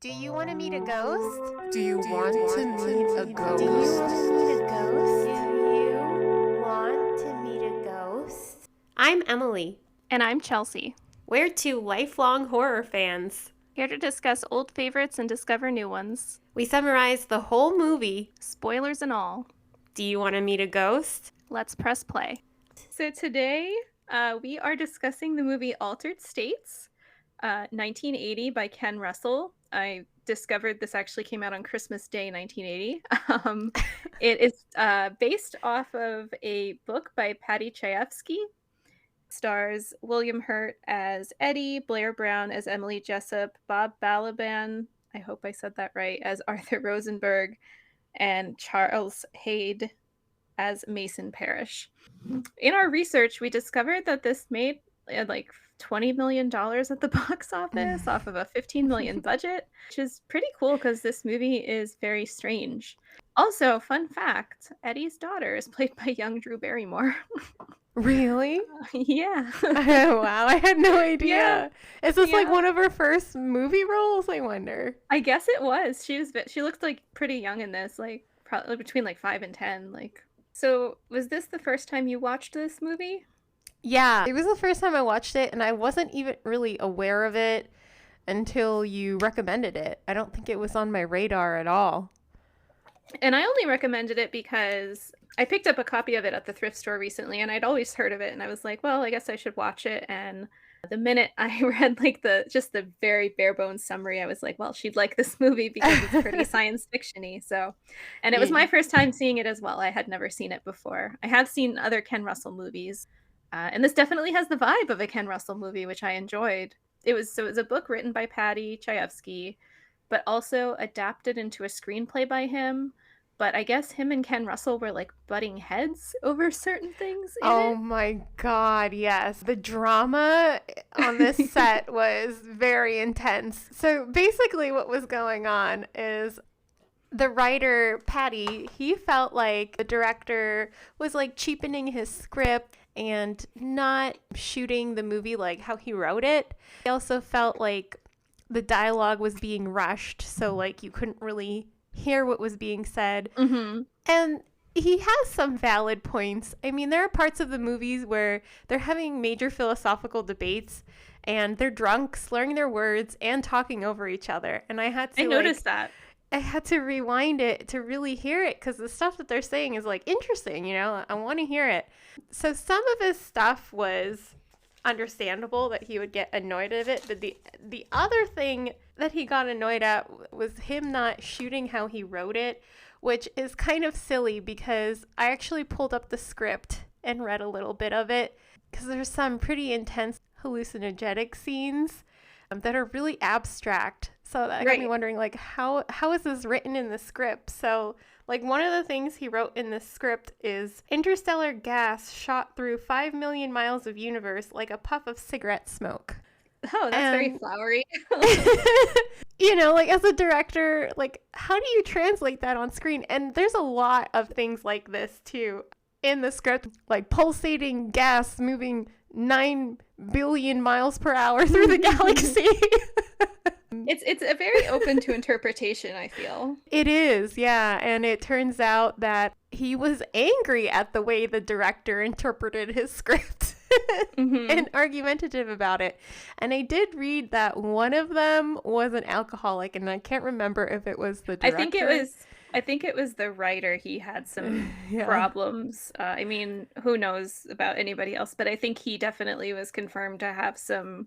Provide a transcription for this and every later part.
Do you want to meet a ghost? Do you want to meet a Do you ghost? want to meet a ghost? Do you want to meet a ghost? I'm Emily. And I'm Chelsea, We're two lifelong horror fans. here to discuss old favorites and discover new ones. We summarize the whole movie. Spoilers and all. Do you want to meet a ghost? Let's press play. So today, we are discussing the movie Altered States, 1980 by Ken Russell. I discovered this actually came out on Christmas Day, 1980. It is based off of a book by Patty Chayefsky. Stars William Hurt as Eddie, Blair Brown as Emily Jessup, Bob Balaban, I hope I said that right, as Arthur Rosenberg, and Charles Hayde as Mason Parrish. In our research, we discovered that this made like $20 million at the box office off of a $15 million budget, which is pretty cool because this movie is very strange. Also, fun fact, Eddie's daughter is played by young Drew Barrymore. Really? Yeah. Oh, wow, I had no idea. Yeah. Is this like Yeah. one of her first movie roles? I wonder. I guess it was. She looked like pretty young in this, like probably between like 5 and 10. Like, so was this the first time you watched this movie? Yeah, it was the first time I watched it, and I wasn't even really aware of it until you recommended it. I don't think it was on my radar at all. And I only recommended it because I picked up a copy of it at the thrift store recently, and I'd always heard of it, and I was like, well, I guess I should watch it. And the minute I read like the very bare bones summary, I was like, well, she'd like this movie because it's pretty science fiction-y. So, and it was my first time seeing it as well. I had never seen it before. I have seen other Ken Russell movies, and this definitely has the vibe of a Ken Russell movie, which I enjoyed. It was a book written by Patty Chayefsky, but also adapted into a screenplay by him. But I guess him and Ken Russell were like butting heads over certain things in Oh it. my God, yes. The drama on this set was very intense. So basically, what was going on is the writer, Patty, he felt like the director was like cheapening his script and not shooting the movie like how he wrote it. He also felt like the dialogue was being rushed, so like you couldn't really hear what was being said. Mm-hmm. And he has some valid points. I mean, there are parts of the movies where they're having major philosophical debates and they're drunk, slurring their words and talking over each other. And I Noticed that. I had to rewind it to really hear it because the stuff that they're saying is like interesting, you know? I want to hear it. So some of his stuff was understandable that he would get annoyed at it, but the other thing that he got annoyed at was him not shooting how he wrote it, which is kind of silly because I actually pulled up the script and read a little bit of it because there's some pretty intense hallucinogenic scenes that are really abstract. So that got me wondering, like, how is this written in the script? So, like, one of the things he wrote in the script is interstellar gas shot through 5 million miles of universe like a puff of cigarette smoke. Oh, that's very flowery. You know, like, as a director, like, how do you translate that on screen? And there's a lot of things like this, too, in the script, like pulsating gas moving 9 billion miles per hour through the galaxy. It's a very open to interpretation, I feel. It is, yeah. And it turns out that he was angry at the way the director interpreted his script and argumentative about it. And I did read that one of them was an alcoholic, and I can't remember if it was the director. I think it was the writer. He had some problems. I mean, who knows about anybody else, but I think he definitely was confirmed to have some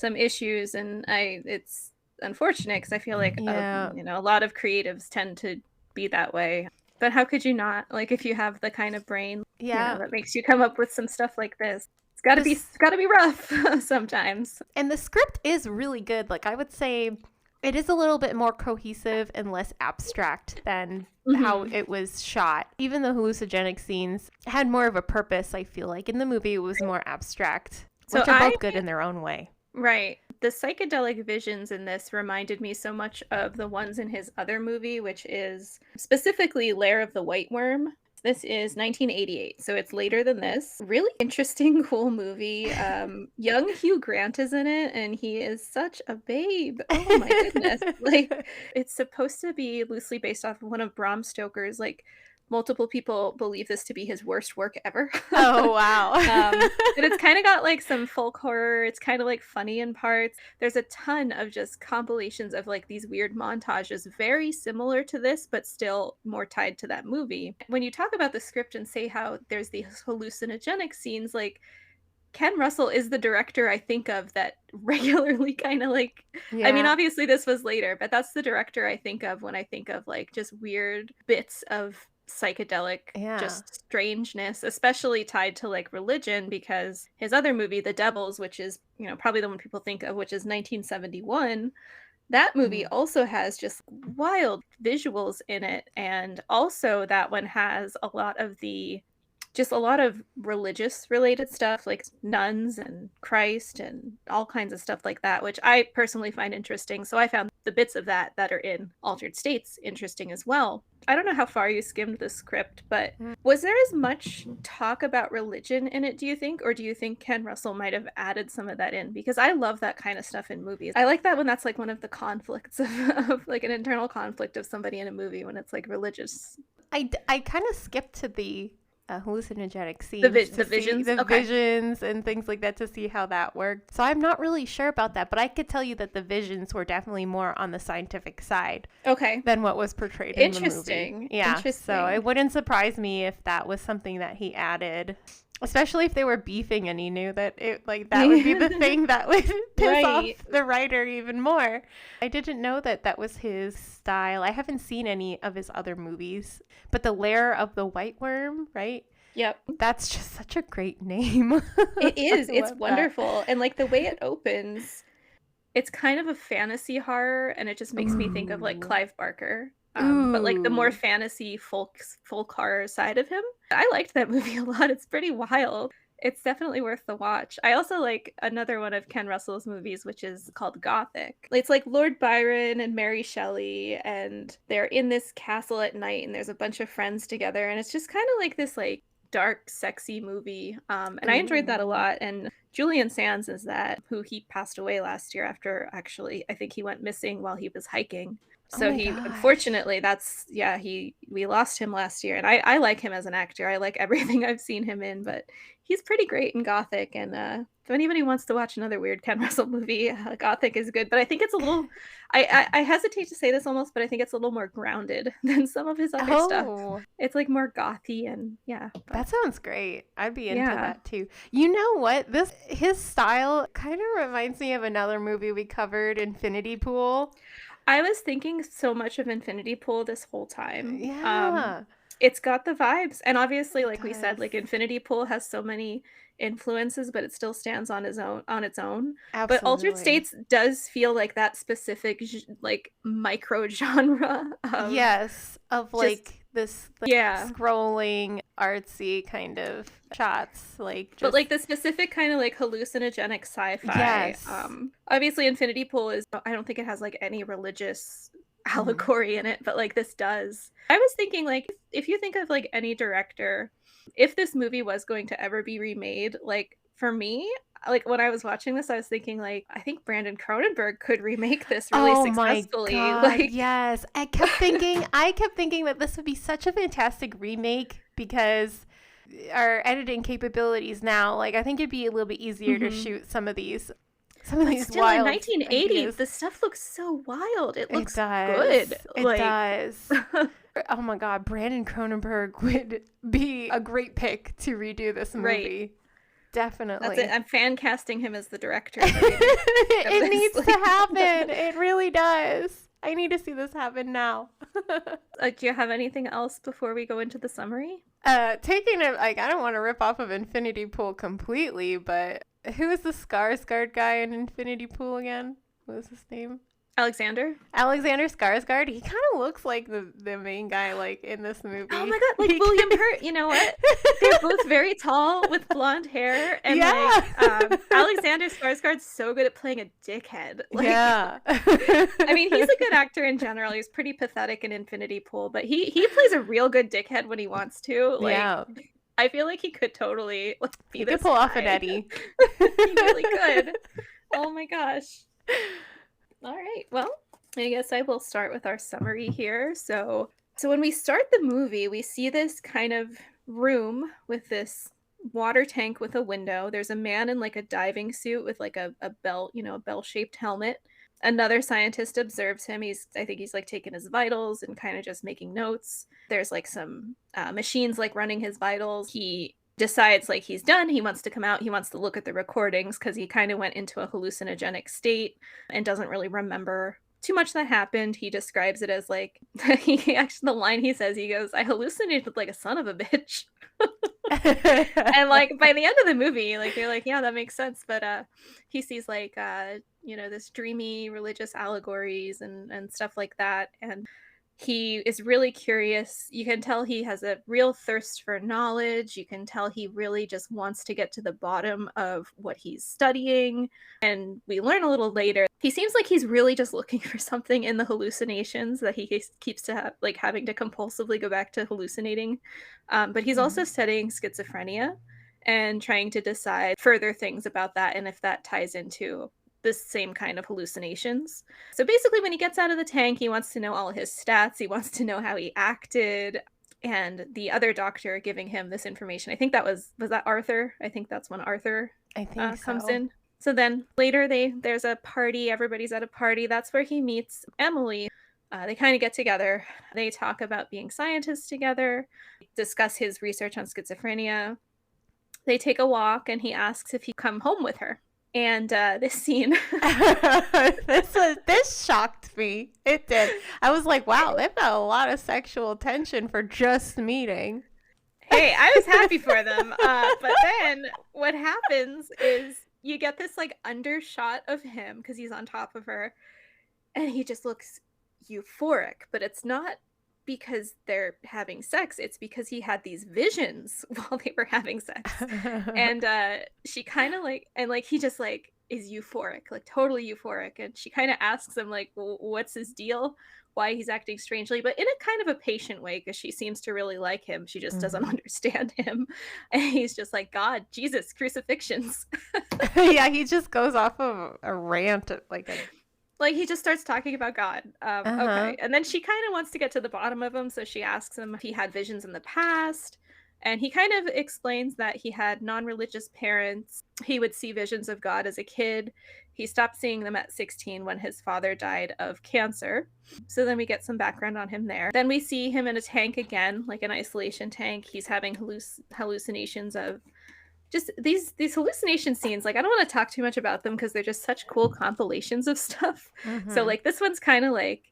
issues, and it's unfortunate because I feel like a lot of creatives tend to be that way. But how could you not? Like, if you have the kind of brain that makes you come up with some stuff like this, it's gotta be rough sometimes. And the script is really good. Like, I would say it is a little bit more cohesive and less abstract than how it was shot. Even the hallucinogenic scenes had more of a purpose, I feel like. In the movie, it was more abstract, which are both good in their own way. Right. The psychedelic visions in this reminded me so much of the ones in his other movie, which is specifically Lair of the White Worm. This is 1988, so it's later than this. Really interesting, cool movie. Young Hugh Grant is in it, and he is such a babe. Oh my goodness. Like, it's supposed to be loosely based off of one of Bram Stoker's, like, multiple people believe this to be his worst work ever. Oh, wow. But it's kind of got like some folk horror. It's kind of like funny in parts. There's a ton of just compilations of like these weird montages, very similar to this, but still more tied to that movie. When you talk about the script and say how there's these hallucinogenic scenes, like Ken Russell is the director I think of that regularly kind of like, I mean, Yeah. obviously this was later, but that's the director I think of when I think of like just weird bits of psychedelic Yeah. just strangeness, especially tied to like religion, because his other movie, The Devils, which is, you know, probably the one people think of, which is 1971, that movie also has just wild visuals in it. And also that one has a lot of the just a lot of religious related stuff like nuns and Christ and all kinds of stuff like that, which I personally find interesting. So I found the bits of that that are in Altered States interesting as well. I don't know how far you skimmed the script, but was there as much talk about religion in it, do you think? Or do you think Ken Russell might have added some of that in? Because I love that kind of stuff in movies. I like that when that's like one of the conflicts of like an internal conflict of somebody in a movie when it's like religious. I kind of skipped to the hallucinogenic scenes, The to see visions? the Okay. visions and things like that to see how that worked. So I'm not really sure about that, but I could tell you that the visions were definitely more on the scientific side Okay. than what was portrayed in the movie. Interesting. Yeah, Interesting. so it wouldn't surprise me if that was something that he added, especially if they were beefing and he knew that it like that would be the thing that would piss off Right. the writer even more. I didn't know that that was his style. I haven't seen any of his other movies, but The Lair of the White Worm, right? Yep. That's just such a great name. It is. I It's love that. wonderful. And like the way it opens, it's kind of a fantasy horror, and it just makes me think of like Ooh. Clive Barker. But like the more Ooh. fantasy folk horror side of him. I liked that movie a lot. It's pretty wild. It's definitely worth the watch. I also like another one of Ken Russell's movies, which is called Gothic. It's like Lord Byron and Mary Shelley, and they're in this castle at night, and there's a bunch of friends together, and it's just kind of like this like dark, sexy movie. And I enjoyed that a lot. And Julian Sands is that, who he passed away last year after actually, I think he went missing while he was hiking. So my he, gosh. unfortunately, we lost him last year. And I like him as an actor. I like everything I've seen him in, but he's pretty great in Gothic. And if anybody wants to watch another weird Ken Russell movie, Gothic is good. But I think it's a little, I hesitate to say this almost, but I think it's a little more grounded than some of his other stuff. Oh, It's like more gothy and yeah. But that sounds great. I'd be into Yeah. that too. You know what? His style kind of reminds me of another movie we covered, Infinity Pool. I was thinking so much of Infinity Pool this whole time. Yeah. It's got the vibes. And obviously, It like we said, like does. Infinity Pool has so many influences, but it still stands on its own. But Altered Absolutely. States does feel like that specific like micro genre of Yes, of like this like, yeah. scrolling artsy kind of shots, like just But like the specific kind of like hallucinogenic sci-fi. Yes. Obviously Infinity Pool is, I don't think it has like any religious allegory in it, but like this does. I was thinking like if you think of like any director, if this movie was going to ever be remade, like for me, like when I was watching this, I was thinking like I think Brandon Cronenberg could remake this really oh my successfully. God, Like yes. I kept thinking that this would be such a fantastic remake because our editing capabilities now, like I think it'd be a little bit easier to shoot some of these but still in wild 1980, ideas. the stuff looks so wild. It looks does. good. It Like does. Oh my God, Brandon Cronenberg would be a great pick to redo this movie. Right. Definitely. That's it. I'm fan casting him as the director. It this, needs like- to happen. It really does. I need to see this happen now. Do you have anything else before we go into the summary? Taking it, like, I don't want to rip off of Infinity Pool completely, but who is the Skarsgård guy in Infinity Pool again? What was his name? Alexander? Alexander Skarsgård, he kind of looks like the main guy, like, in this movie. Oh my god, like William Hurt. You know what? They're both very tall with blonde hair, and Alexander Skarsgård's so good at playing a dickhead. Like, yeah. I mean, he's a good actor in general. He's pretty pathetic in Infinity Pool, but he plays a real good dickhead when he wants to. Like, yeah. I feel like he could totally be this could pull guy. off an Eddie. He really could. Oh my gosh. All right. Well, I guess I will start with our summary here. So when we start the movie, we see this kind of room with this water tank with a window. There's a man in like a diving suit with like a belt, a bell-shaped helmet. Another scientist observes him. I think he's like taking his vitals and kind of just making notes. There's like some machines like running his vitals. He decides like he's done. He wants to come out. He wants to look at the recordings because he kind of went into a hallucinogenic state and doesn't really remember too much that happened. He describes it as like, the line he says, he goes, "I hallucinated like a son of a bitch." And like by the end of the movie, like they're like, yeah, that makes sense. But he sees like this dreamy religious allegories and stuff like that, and he is really curious. You can tell he has a real thirst for knowledge. You can tell he really just wants to get to the bottom of what he's studying. And we learn a little later, he seems like he's really just looking for something in the hallucinations that he keeps to having to compulsively go back to hallucinating. But he's also studying schizophrenia and trying to decide further things about that and if that ties into this same kind of hallucinations. So basically when he gets out of the tank, he wants to know all his stats. He wants to know how he acted. And the other doctor giving him this information, I think that was that Arthur? I think that's when Arthur comes in. So then later there's a party. Everybody's at a party. That's where he meets Emily. They kind of get together. They talk about being scientists together, discuss his research on schizophrenia. They take a walk and he asks if he come home with her. And this scene, this shocked me. It did. I was like, wow, they've got a lot of sexual tension for just meeting. Hey, I was happy for them. But then what happens is you get this like undershot of him because he's on top of her and he just looks euphoric, but it's not because they're having sex, it's because he had these visions while they were having sex. And she kind of he just like is euphoric, like totally euphoric, and she kind of asks him like, what's his deal, why he's acting strangely, but in a kind of a patient way because she seems to really like him. She just doesn't understand him. And he's just like, God, Jesus, crucifixions. Yeah, he just goes off of a rant like he just starts talking about God. Okay. And then she kind of wants to get to the bottom of him. So she asks him if he had visions in the past. And he kind of explains that he had non-religious parents. He would see visions of God as a kid. He stopped seeing them at 16 when his father died of cancer. So then we get some background on him there. Then we see him in a tank again, like an isolation tank. He's having hallucinations of just these hallucination scenes. Like, I don't want to talk too much about them because they're just such cool compilations of stuff. So like this one's kind of like,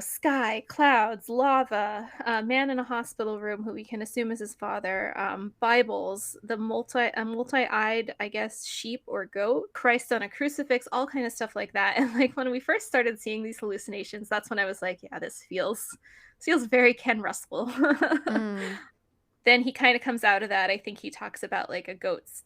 sky, clouds, lava, a man in a hospital room who we can assume is his father, Bibles, a multi-eyed, I guess, sheep or goat, Christ on a crucifix, all kind of stuff like that. And like when we first started seeing these hallucinations, that's when I was like, yeah, this feels very Ken Russell. Then he kind of comes out of that. I think he talks about like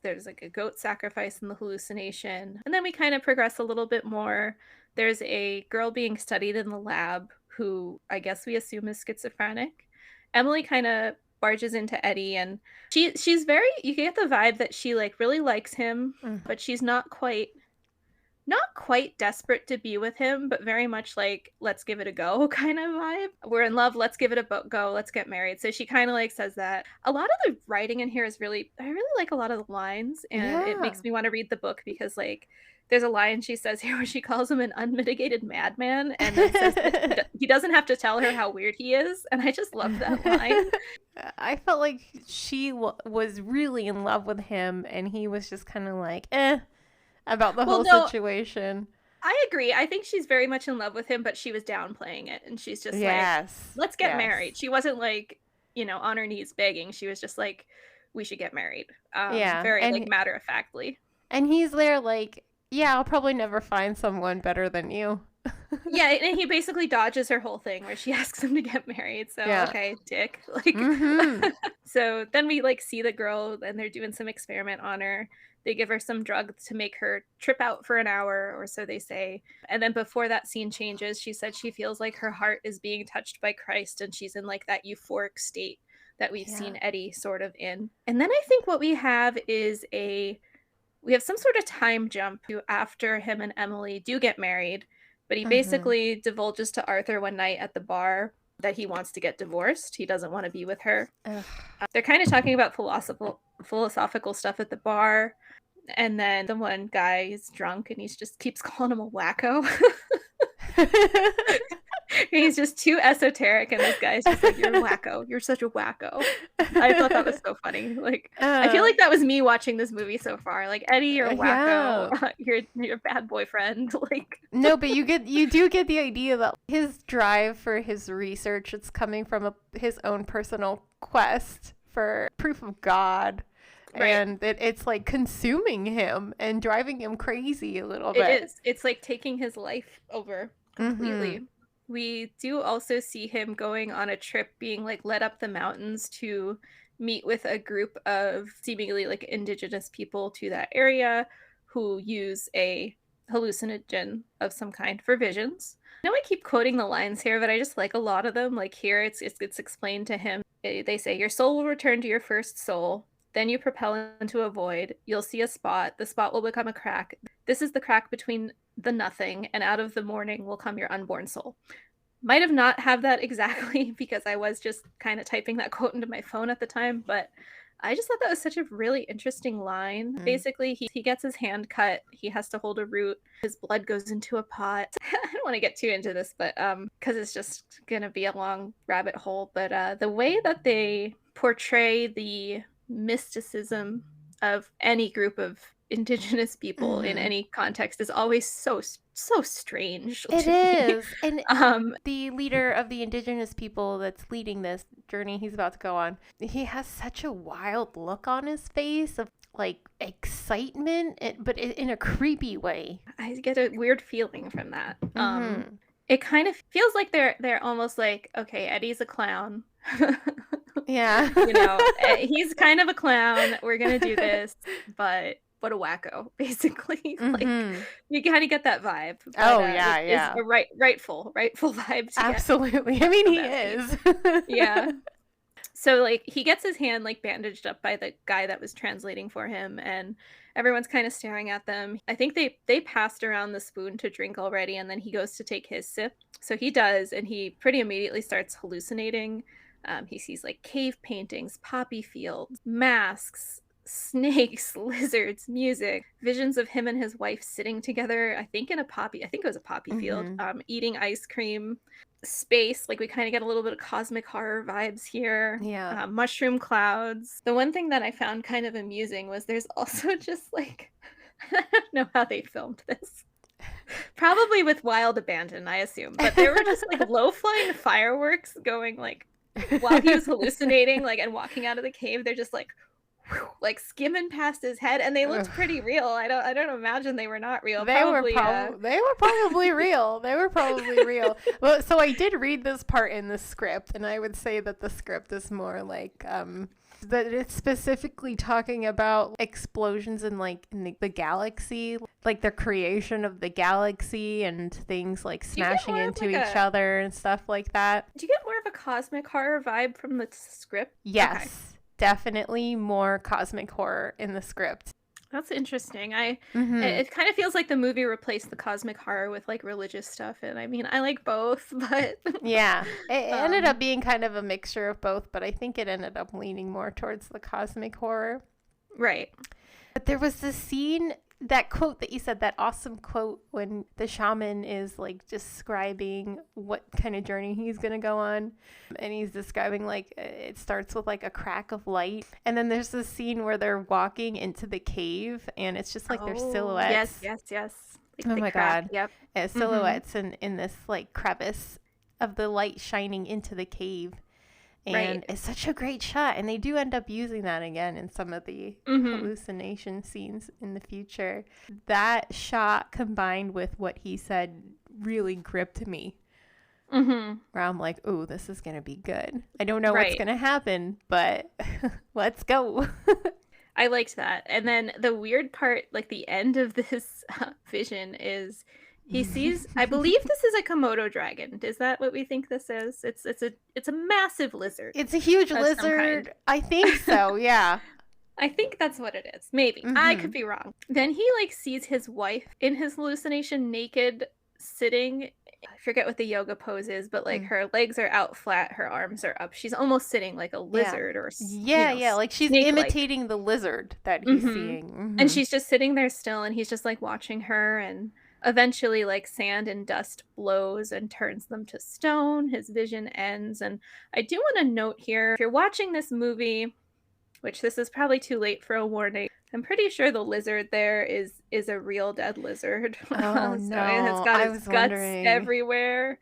there's like a goat sacrifice in the hallucination. And then we kind of progress a little bit more. There's a girl being studied in the lab who I guess we assume is schizophrenic. Emily kind of barges into Eddie, and she's very, you get the vibe that she like really likes him, but she's not quite desperate to be with him, but very much like, let's give it a go kind of vibe. We're in love, let's give it a go, let's get married. So she kind of like says that. A lot of the writing in here is I really like a lot of the lines, and it makes me want to read the book because like there's a line she says here where she calls him an unmitigated madman, and then says that he doesn't have to tell her how weird he is, and I just love that line. I felt like she was really in love with him, and he was just kind of like, about the whole situation. I agree. I think she's very much in love with him, but she was downplaying it, and she's just like, let's get married. She wasn't like, on her knees begging. She was just like, we should get married. Very like matter-of-factly. And he's there like, Yeah, I'll probably never find someone better than you. Yeah, and he basically dodges her whole thing where she asks him to get married. So, Yeah. okay, dick. Like, so then we like see the girl and they're doing some experiment on her. They give her some drugs to make her trip out for an hour, or so they say. And then before that scene changes, she said she feels like her heart is being touched by Christ and she's in like that euphoric state that we've seen Eddie sort of in. And then I think what we have is we have some sort of time jump to after him and Emily do get married, but he basically divulges to Arthur one night at the bar that he wants to get divorced. He doesn't want to be with her. They're kind of talking about philosophical stuff at the bar. And then the one guy is drunk and he just keeps calling him a wacko. He's just too esoteric, and this guy's just like, "You're a wacko. You're such a wacko." I thought that was so funny. Like, I feel like that was me watching this movie so far. Like, Eddie, you're a wacko. You're a bad boyfriend. Like, no, but you do get the idea that his drive for his research, it's coming from his own personal quest for proof of God. Right. And it's like consuming him and driving him crazy a little bit. It is. It's like taking his life over completely. We do also see him going on a trip, being like led up the mountains to meet with a group of seemingly like indigenous people to that area who use a hallucinogen of some kind for visions. I know I keep quoting the lines here, but I just like a lot of them. Like here, it's explained to him. They say, "Your soul will return to your first soul. Then you propel into a void. You'll see a spot. The spot will become a crack. This is the crack between the nothing, and out of the morning will come your unborn soul." Might have not have that exactly because I was just kind of typing that quote into my phone at the time, but I just thought that was such a really interesting line. Basically, he gets his hand cut. He has to hold a root. His blood goes into a pot. I don't want to get too into this, but because it's just going to be a long rabbit hole. But the way that they portray the mysticism of any group of indigenous people in any context is always so strange. It is. And the leader of the indigenous people that's leading this journey he's about to go on, he has such a wild look on his face of like excitement, but in a creepy way. I get a weird feeling from that. It kind of feels like they're almost like, okay, Eddie's a clown. Yeah. You know, he's kind of a clown. We're gonna do this, but what a wacko, basically. Like, you kind of get that vibe. But, it's a rightful vibe. Absolutely. I mean, he is. Yeah. So like he gets his hand like bandaged up by the guy that was translating for him, and everyone's kind of staring at them. I think they passed around the spoon to drink already, and then he goes to take his sip. So he does, and he pretty immediately starts hallucinating. He sees like cave paintings, poppy fields, masks, snakes, lizards, music, visions of him and his wife sitting together, I think it was a poppy field, eating ice cream, space, like we kind of get a little bit of cosmic horror vibes here. Mushroom clouds. The one thing that I found kind of amusing was there's also just like, I don't know how they filmed this. Probably with wild abandon, I assume, but there were just like low-flying fireworks going like while he was hallucinating, like, and walking out of the cave. They're just like skimming past his head, and they looked pretty real. I don't imagine they were not real. They were probably real. They were probably real. Well, so I did read this part in the script, and I would say that the script is more like that it's specifically talking about explosions in the galaxy, like the creation of the galaxy and things like smashing into each other and stuff like that. Do you get more of a cosmic horror vibe from the script? Yes. Okay. Definitely more cosmic horror in the script. That's interesting. It kind of feels like the movie replaced the cosmic horror with like religious stuff, and I mean I like both, but yeah, it ended up being kind of a mixture of both, but I think it ended up leaning more towards the cosmic horror. Right. But there was this scene, that quote that you said, that awesome quote when the shaman is like describing what kind of journey he's gonna go on, and he's describing like it starts with like a crack of light, and then there's this scene where they're walking into the cave and it's just like their silhouettes. Yes. Like, oh my god. Yep. Silhouettes in this like crevice of the light shining into the cave. And it's such a great shot. And they do end up using that again in some of the hallucination scenes in the future. That shot combined with what he said really gripped me. Where I'm like, oh, this is going to be good. I don't know what's going to happen, but let's go. I liked that. And then the weird part, like the end of this vision is he sees, I believe this is a Komodo dragon. Is that what we think this is? It's a massive lizard. It's a huge lizard. I think so, yeah. I think that's what it is. Maybe. I could be wrong. Then he like sees his wife in his hallucination naked, sitting, I forget what the yoga pose is, but like her legs are out flat, her arms are up. She's almost sitting like a lizard or like she's imitating the lizard that he's seeing. And she's just sitting there still, and he's just like watching her, and eventually like sand and dust blows and turns them to stone. His vision ends. And I do want to note here, if you're watching this movie, which this is probably too late for a warning, I'm pretty sure the lizard there is a real dead lizard. Oh, so no. It's got its guts everywhere.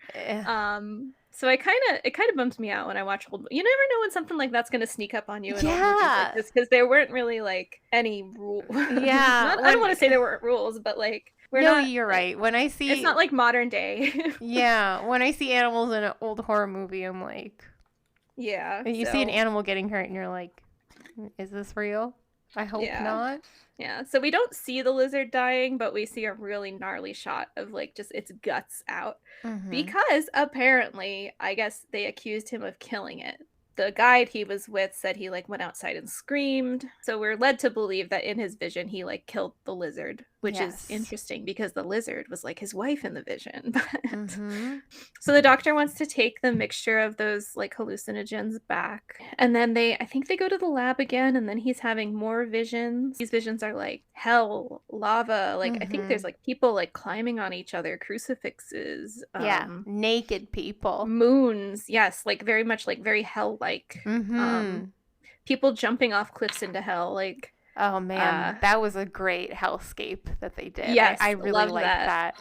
So it kind of bumps me out when I watch old. You never know when something like that's going to sneak up on you in old movies like this, because there weren't really like any rules. Yeah. I don't want to say there weren't rules, but like you're right. When I see, it's not like modern day. Yeah, when I see animals in an old horror movie, I'm like, yeah. You see an animal getting hurt, and you're like, is this real? I hope not. Yeah, so we don't see the lizard dying, but we see a really gnarly shot of like just its guts out. Because apparently, I guess they accused him of killing it. The guide he was with said he like went outside and screamed. So we're led to believe that in his vision he like killed the lizard, which is interesting because the lizard was like his wife in the vision. So the doctor wants to take the mixture of those like hallucinogens back. And then I think they go to the lab again, and then he's having more visions. These visions are like hell, lava, like I think there's like people like climbing on each other, crucifixes, naked people, moons, yes, like very much like very hell like people jumping off cliffs into hell, like oh man, that was a great hellscape that they did. Yes, I really liked that.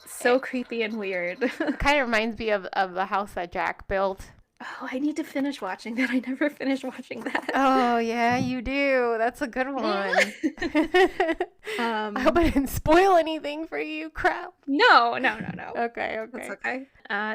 So creepy and weird. It kind of reminds me of the house that Jack built. Oh, I need to finish watching that. I never finished watching that. Oh yeah, you do. That's a good one. I hope I didn't spoil anything for you. Crap. No. Okay. That's okay.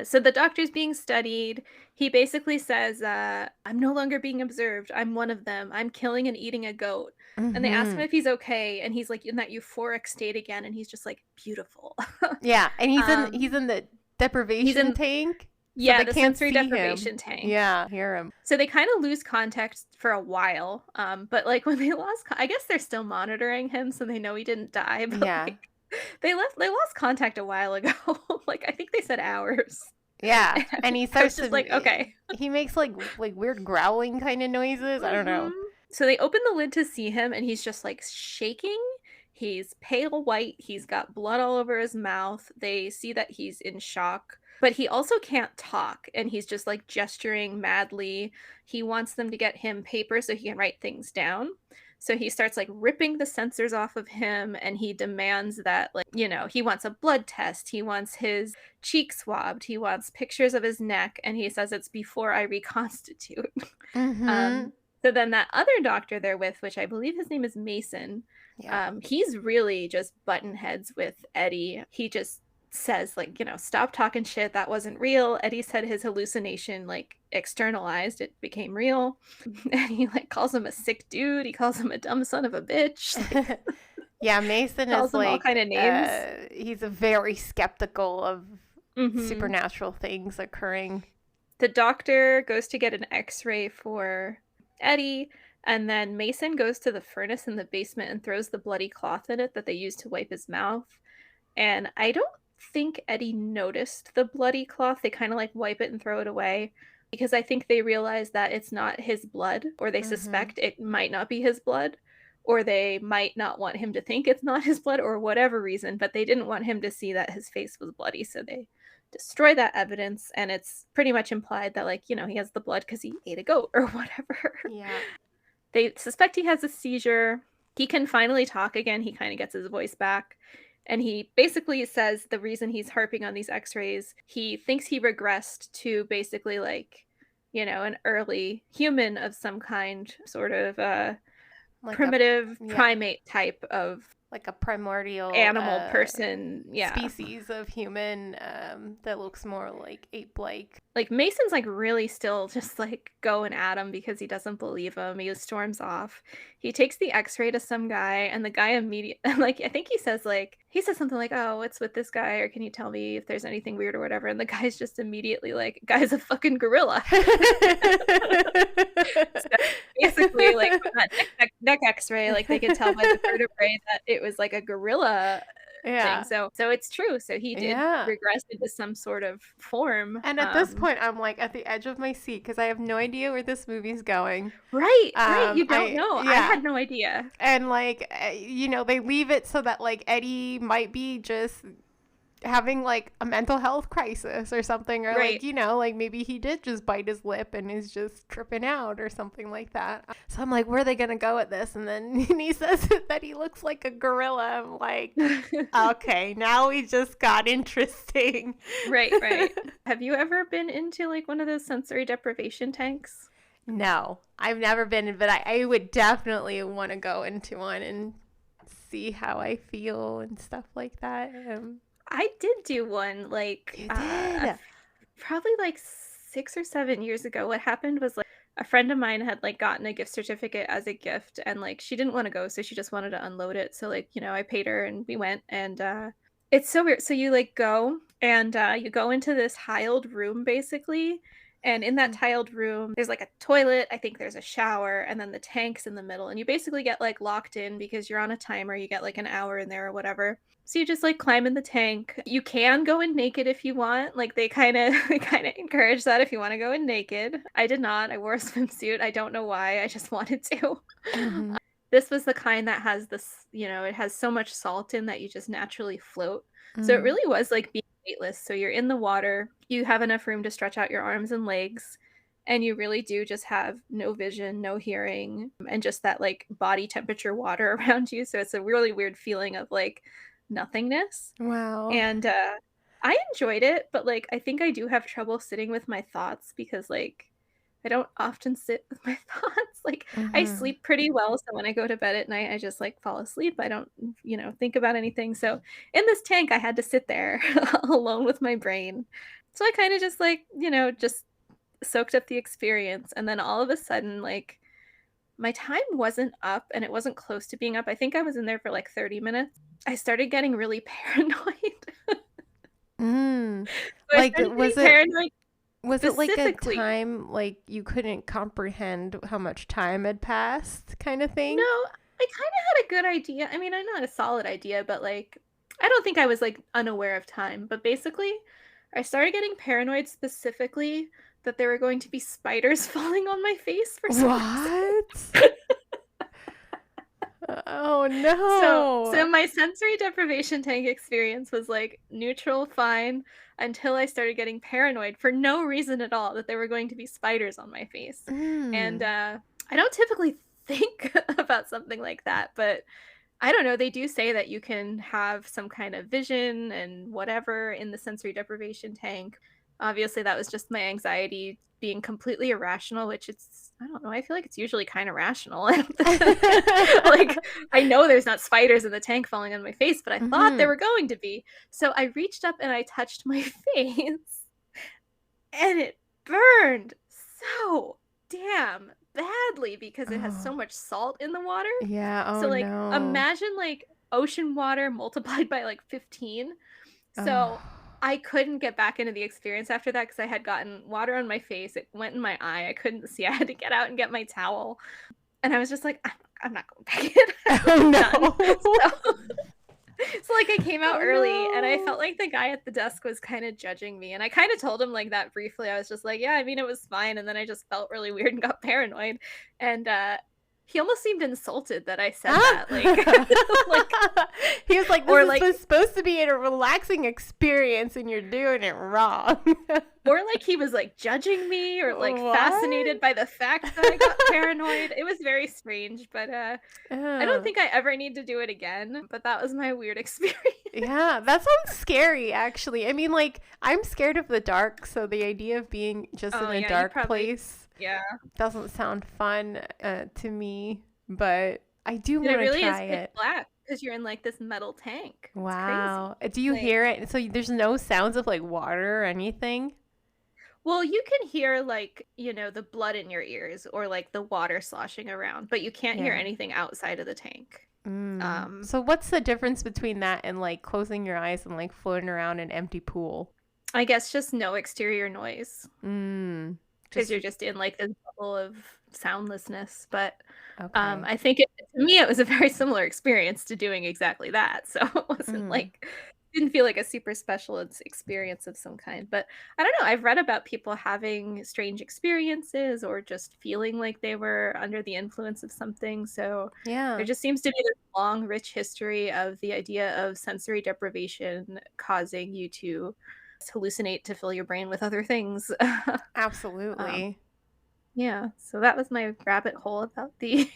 So the doctor's being studied. He basically says, I'm no longer being observed. I'm one of them. I'm killing and eating a goat. And they ask him if he's okay, and he's like in that euphoric state again, and he's just like beautiful. Yeah, and he's in the deprivation tank. Yeah, the sensory deprivation tank. Yeah, hear him. So they kind of lose contact for a while. But like when they lost, I guess they're still monitoring him, so they know he didn't die. But like, they lost contact a while ago. Like I think they said hours. Yeah, and he starts just like, okay. He makes like weird growling kind of noises. I don't know. So they open the lid to see him, and he's just like shaking. He's pale white. He's got blood all over his mouth. They see that he's in shock. But he also can't talk, and he's just like gesturing madly. He wants them to get him paper so he can write things down. So he starts like ripping the sensors off of him, and he demands that, like, you know, he wants a blood test. He wants his cheek swabbed. He wants pictures of his neck, and he says it's before I reconstitute. So then that other doctor they're with, which I believe his name is Mason, he's really just button heads with Eddie. He just says, like, you know, stop talking shit, that wasn't real. Eddie said his hallucination like externalized, it became real. And he like calls him a sick dude, he calls him a dumb son of a bitch. Yeah, Mason is like all kind of names. He's very skeptical of supernatural things occurring. The doctor goes to get an x-ray for Eddie, and then Mason goes to the furnace in the basement and throws the bloody cloth in it that they used to wipe his mouth. And I don't think Eddie noticed the bloody cloth. They kind of like wipe it and throw it away because I think they realize that it's not his blood, or they suspect it might not be his blood, or they might not want him to think it's not his blood, or whatever reason, but they didn't want him to see that his face was bloody, so they destroy that evidence. And it's pretty much implied that, like, you know, he has the blood because he ate a goat or whatever. Yeah. They suspect he has a seizure. He can finally talk again. He kind of gets his voice back. And he basically says the reason he's harping on these x-rays, he thinks he regressed to basically like an early human of some kind, sort of Like primitive yeah, primate type of like a primordial animal person. Yeah. species of human that looks more like ape-like. Like Mason's like really still just like going at him because he doesn't believe him. He storms off. He takes the x-ray to some guy, and the guy immediately like I think he says something like, "Oh, what's with this guy, or can you tell me if there's anything weird or whatever?" And the guy's just immediately like, "Guy's a fucking gorilla." So basically, like from that neck x-ray, like they could tell by the vertebrae that it was like a gorilla Yeah. thing. So it's true. So he did Yeah. regress into some sort of form. And at this point, I'm like at the edge of my seat because I have no idea where this movie's going. Right. You don't know. I Yeah. had no idea. And like, they leave it so that like Eddie might be just having like a mental health crisis or something, or Right. like maybe he did just bite his lip and is just tripping out or something like that. So I'm like, where are they gonna go with this? And then he says that he looks like a gorilla. I'm like, okay, now we just got interesting. Right. Have you ever been into like one of those sensory deprivation tanks? No, I've never been, but I would definitely want to go into one and see how I feel and stuff like that. I did do one like You did? probably like 6 or 7 years ago. What happened was like a friend of mine had like gotten a gift certificate as a gift, and like she didn't want to go, so she just wanted to unload it. So like, I paid her and we went, and it's so weird. So you like go and you go into this tiled room basically. And in that tiled room, there's like a toilet, I think there's a shower, and then the tank's in the middle. And you basically get like locked in because you're on a timer. You get like an hour in there or whatever. So you just like climb in the tank. You can go in naked if you want. Like they kind of encourage that if you want to go in naked. I did not. I wore a swimsuit. I don't know why. I just wanted to. Mm-hmm. This was the kind that has this, it has so much salt in that you just naturally float. So it really was like being weightless. So you're in the water, you have enough room to stretch out your arms and legs, and you really do just have no vision, no hearing, and just that like body temperature water around you. So it's a really weird feeling of like nothingness. Wow. And I enjoyed it, but like I think I do have trouble sitting with my thoughts because like I don't often sit with my thoughts. Like I sleep pretty well, so when I go to bed at night, I just like fall asleep. I don't, think about anything. So in this tank, I had to sit there alone with my brain. So I kind of just like, just soaked up the experience. And then all of a sudden, like my time wasn't up and it wasn't close to being up. I think I was in there for like 30 minutes. I started getting really paranoid. So Like, was it paranoid? Was it like a Specifically. time like you couldn't comprehend how much time had passed kind of thing? No, I kind of had a good idea. I mean, I not a solid idea, but like, I don't think I was like unaware of time. But basically, I started getting paranoid specifically that there were going to be spiders falling on my face for some reason. What? Oh no. So my sensory deprivation tank experience was like neutral, fine, until I started getting paranoid for no reason at all that there were going to be spiders on my face. And I don't typically think about something like that, but I don't know. They do say that you can have some kind of vision and whatever in the sensory deprivation tank. Obviously, that was just my anxiety being completely irrational, which I don't know. I feel like it's usually kind of rational. Like, I know there's not spiders in the tank falling on my face, but I thought there were going to be. So I reached up and I touched my face, and it burned so damn badly because it has so much salt in the water. Yeah. Oh So like no. imagine like ocean water multiplied by like 15. So I couldn't get back into the experience after that because I had gotten water on my face. It went in my eye. I couldn't see. I had to get out and get my towel. And I was just like, I'm not going back in. Oh no. So like I came out early and I no. felt like the guy at the desk was kind of judging me. And I kind of told him like that briefly. I was just like, yeah, I mean, it was fine. And then I just felt really weird and got paranoid. And he almost seemed insulted that I said that. Like he was like, Or, this like- was supposed to be a relaxing experience and you're doing it wrong. Or like he was like judging me or like What? fascinated by the fact that I got paranoid. It was very strange, but I don't Ugh. think I ever need to do it again, but that was my weird experience. Yeah, that sounds scary, actually. I mean, like, I'm scared of the dark, so the idea of being just in Oh a yeah, you dark probably place yeah. doesn't sound fun to me, but I do And it want to really is try pitch it. black because you're in like this metal tank. It's crazy. Wow. Do you Like, hear it? So there's no sounds of like water or anything? well, you can hear like, the blood in your ears or like the water sloshing around, but you can't hear Yeah. anything outside of the tank. Um, So what's the difference between that and like closing your eyes and like floating around an empty pool? I guess just no exterior noise Mm. because Just you're just in like this bubble of soundlessness. But okay. I think to me, it was a very similar experience to doing exactly that. So it wasn't Mm. like, didn't feel like a super special experience of some kind. But I don't know. I've read about people having strange experiences or just feeling like they were under the influence of something. So there Yeah. just seems to be this long, rich history of the idea of sensory deprivation causing you to hallucinate to fill your brain with other things. um, Absolutely. yeah, so that was my rabbit hole about the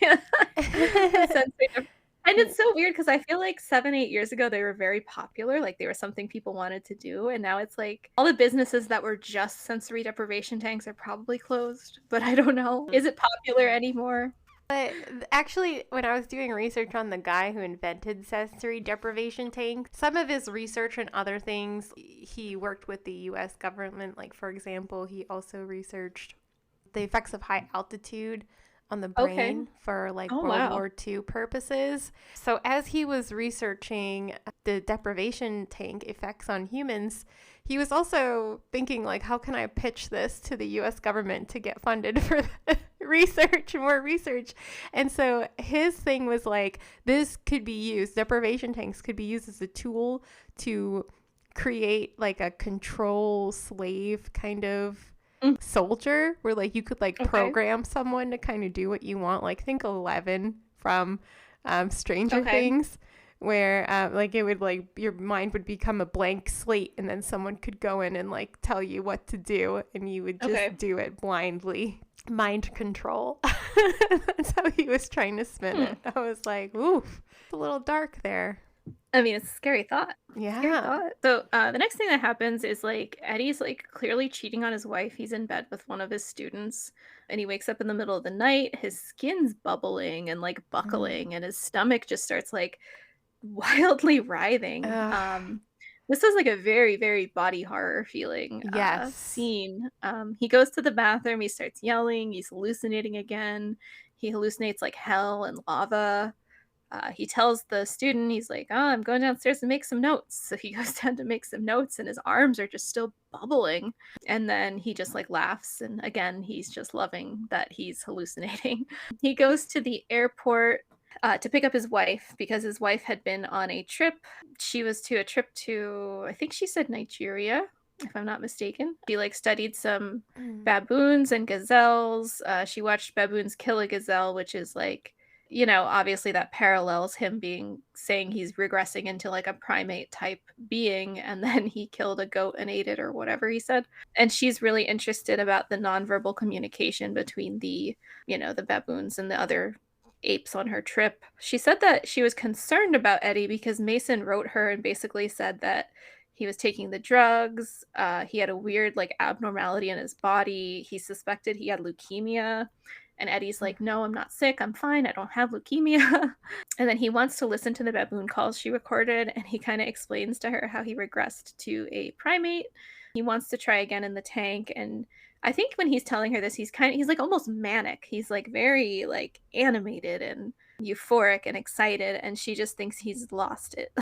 the sensory and it's so weird because I feel like 7, 8 years ago, they were very popular, like, they were something people wanted to do, and now it's like all the businesses that were just sensory deprivation tanks are probably closed, but I don't know. Is it popular anymore? But actually, when I was doing research on the guy who invented sensory deprivation tank, some of his research and other things, he worked with the US government. Like, for example, he also researched the effects of high altitude on the Okay. brain for like Oh, World wow. War II purposes. So as he was researching the deprivation tank effects on humans, he was also thinking like, how can I pitch this to the US government to get funded for research, more research? And so his thing was like, this could be used, deprivation tanks could be used as a tool to create like a control slave kind of Mm, soldier where like you could like okay. program someone to kind of do what you want, like think 11 from Stranger Okay. Things, where like it would like your mind would become a blank slate and then someone could go in and like tell you what to do and you would just Okay. do it blindly. Mind control. That's how he was trying to spin Hmm. it. I was like, oof, it's a little dark there. I mean, it's a scary thought. Scary Yeah. thought. So the next thing that happens is like Eddie's like clearly cheating on his wife. He's in bed with one of his students, and he wakes up in the middle of the night. His skin's bubbling and like Mm. buckling, and his stomach just starts like wildly writhing. Ugh. This was like a very, very body horror feeling Yes. scene. He goes to the bathroom. He starts yelling. He's hallucinating again. He hallucinates like hell and lava. He tells the student, he's like, "Oh, I'm going downstairs to make some notes." So he goes down to make some notes, and his arms are just still bubbling. And then he just like laughs. And again, he's just loving that he's hallucinating. He goes to the airport to pick up his wife because his wife had been on a trip. She was to a trip to, I think she said Nigeria, if I'm not mistaken. She like studied some Mm. baboons and gazelles. She watched baboons kill a gazelle, which is like, obviously that parallels him being saying he's regressing into like a primate type being, and then he killed a goat and ate it or whatever he said. And she's really interested about the nonverbal communication between the baboons and the other apes on her trip. She said that she was concerned about Eddie because Mason wrote her and basically said that he was taking the drugs. He had a weird like abnormality in his body. He suspected he had leukemia. And Eddie's like, "No, I'm not sick. I'm fine. I don't have leukemia." And then he wants to listen to the baboon calls she recorded. And he kind of explains to her how he regressed to a primate. He wants to try again in the tank. And I think when he's telling her this, he's like almost manic. He's like very like animated and euphoric and excited. And she just thinks he's lost it.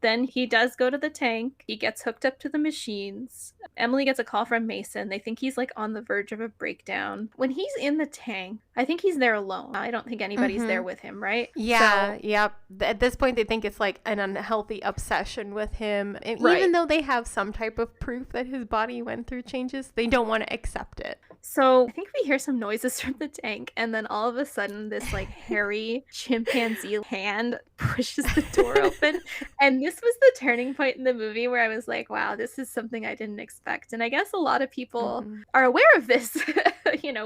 Then he does go to the tank. He gets hooked up to the machines. Emily gets a call from Mason. They think he's like on the verge of a breakdown. When he's in the tank, I think he's there alone. I don't think anybody's there Mm-hmm. with him, right? Yeah, So, yep. At this point, they think it's like an unhealthy obsession with him. And right. even though they have some type of proof that his body went through changes, they don't want to accept it. So I think we hear some noises from the tank, and then all of a sudden, this like hairy chimpanzee hand pushes the door open. And this was the turning point in the movie where I was like, wow, this is something I didn't expect. And I guess a lot of people Mhm. are aware of this,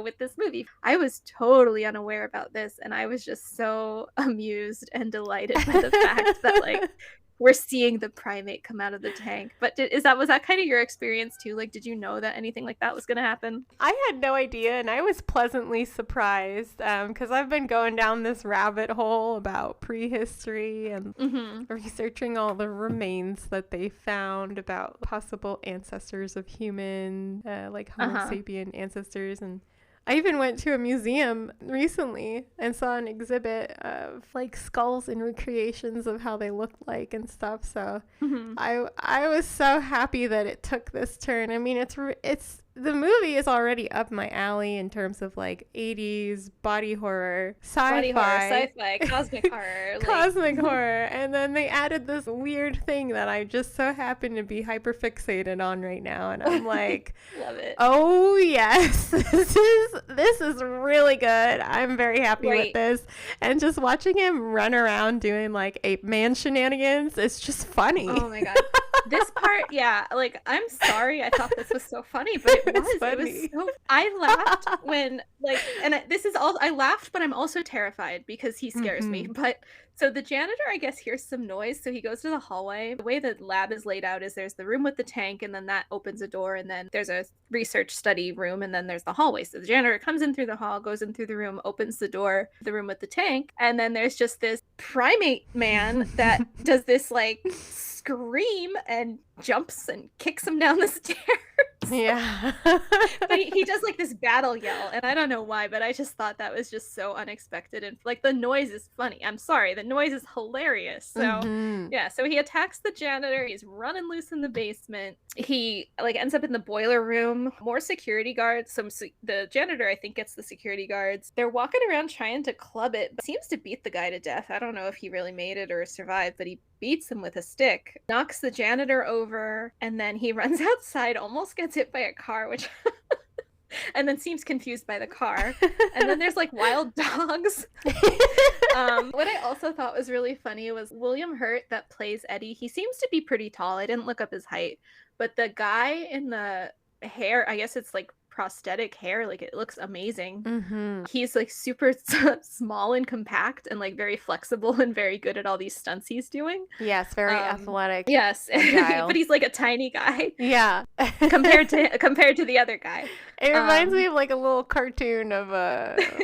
with this movie. I was totally unaware about this, and I was just so amused and delighted by the fact that like we're seeing the primate come out of the tank. But was that kind of your experience too? Like, did you know that anything like that was going to happen? I had no idea, and I was pleasantly surprised because I've been going down this rabbit hole about prehistory and researching all the remains that they found about possible ancestors of human, like Homo sapien ancestors. And I even went to a museum recently and saw an exhibit of like skulls and recreations of how they look like and stuff. So I was so happy that it took this turn. I mean, it's the movie is already up my alley in terms of like 80s body horror, sci-fi, cosmic horror. Cosmic horror. And then they added this weird thing that I just so happen to be hyper fixated on right now. And I'm like, love it. Oh yes, this is really good. I'm very happy with this. And just watching him run around doing like ape man shenanigans, it's just funny. Oh my god. This part, yeah, like I'm sorry I thought this was so funny, but it was so I laughed when I laughed, but I'm also terrified because he scares me. But so the janitor, I guess, hears some noise, so he goes to the hallway. The way the lab is laid out is there's the room with the tank, and then that opens a door, and then there's a research study room, and then there's the hallway. So the janitor comes in through the hall, goes in through the room, opens the door, the room with the tank, and then there's just this primate man that does this like scream and jumps and kicks him down the stairs. Yeah. But he does like this battle yell, and I don't know why, but I just thought that was just so unexpected. And like the noise is funny. I'm sorry, the noise is hilarious. So yeah, so he attacks the janitor. He's running loose in the basement. He like ends up in the boiler room. More security guards. The janitor, I think, gets the security guards. They're walking around trying to club it, but seems to beat the guy to death. I don't know if he really made it or survived, but he beats him with a stick, knocks the janitor over, and then he runs outside, almost gets hit by a car, which and then seems confused by the car. And then there's like wild dogs. What I also thought was really funny was William Hurt that plays Eddie. He seems to be pretty tall. I didn't look up his height, but the guy in the hair, I guess it's like prosthetic hair, like it looks amazing. He's like super small and compact and like very flexible and very good at all these stunts he's doing. Yes, very athletic. Yes. But he's like a tiny guy. Yeah. compared to the other guy. It reminds me of like a little cartoon of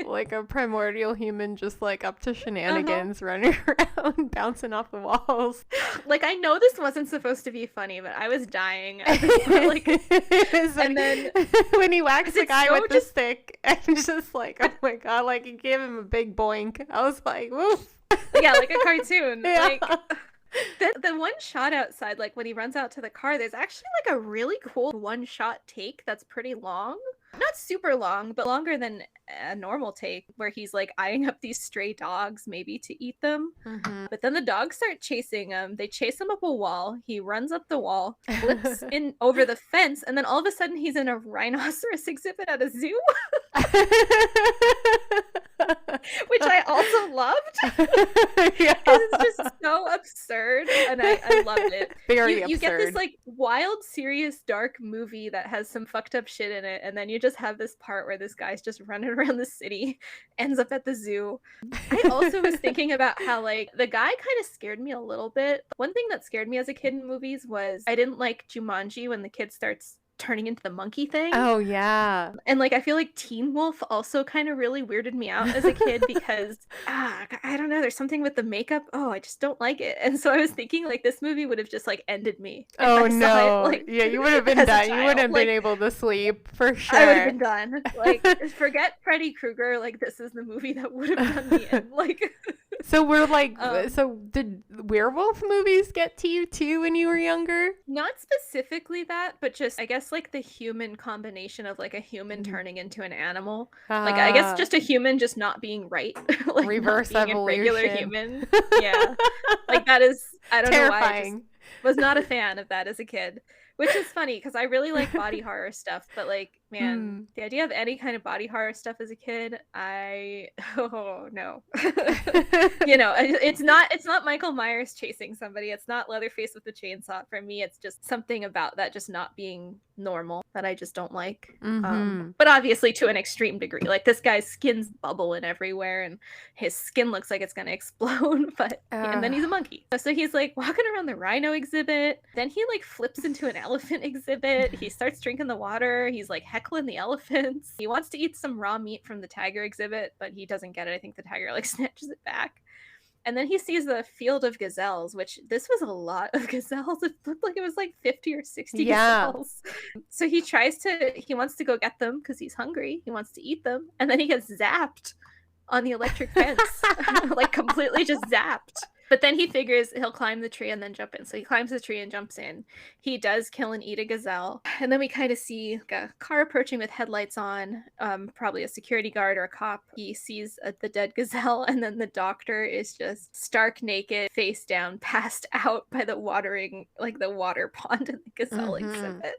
like a primordial human just like up to shenanigans running around bouncing off the walls. Like I know this wasn't supposed to be funny, but I was dying. Like, and then when he whacks the guy with the stick, I'm just like, oh my god, like he gave him a big boink. I was like, woof. Yeah, like a cartoon. Yeah. Like the one shot outside, like when he runs out to the car, there's actually like a really cool one shot take that's pretty long. Not super long, but longer than a normal take, where he's like eyeing up these stray dogs, maybe to eat them. But then the dogs start chasing him. They chase him up a wall. He runs up the wall, flips in over the fence, and then all of a sudden he's in a rhinoceros exhibit at a zoo. Which I also loved. Yeah. It's just so absurd, and I loved it. Very absurd. You get this like wild, serious, dark movie that has some fucked up shit in it, and then you just have this part where this guy's just running around the city, ends up at the zoo. I also was thinking about how like the guy kind of scared me a little bit. One thing that scared me as a kid in movies was I didn't like Jumanji when the kid starts turning into the monkey thing. Oh yeah. And like I feel like Teen Wolf also kind of really weirded me out as a kid because I don't know, there's something with the makeup. Oh, I just don't like it. And so I was thinking like this movie would have just like ended me. Oh no. Yeah, you would have been done. You wouldn't have been able to sleep for sure. I would have been done. Like forget Freddy Krueger, like this is the movie that would have done me in. Like So we're like, so did werewolf movies get to you too when you were younger? Not specifically that, but just I guess like the human combination of like a human turning into an animal. Like I guess just a human just not being right. Like reverse not being evolution. a regular human. Yeah. Like that is I don't know why I just was not a fan of that as a kid. Which is funny because I really like body horror stuff, but like Man, the idea of any kind of body horror stuff as a kid, oh no. It's not Michael Myers chasing somebody. It's not Leatherface with the chainsaw. For me, it's just something about that just not being normal that I just don't like. But obviously to an extreme degree. Like, this guy's skin's bubbling everywhere and his skin looks like it's gonna explode, and then he's a monkey. So he's like walking around the rhino exhibit, then he like flips into an elephant exhibit, he starts drinking the water, he's like heckling the elephants. He wants to eat some raw meat from the tiger exhibit, but he doesn't get it. I think the tiger like snatches it back. And then he sees the field of gazelles, which this was a lot of gazelles. It looked like it was like 50 or 60 gazelles. So he wants to go get them because he's hungry. He wants to eat them. And then he gets zapped on the electric fence, like completely just zapped. But then he figures he'll climb the tree and then jump in. So he climbs the tree and jumps in. He does kill and eat a gazelle. And then we kind of see a car approaching with headlights on, probably a security guard or a cop. He sees the dead gazelle, and then the doctor is just stark naked, face down, passed out by the water pond in the gazelle exhibit.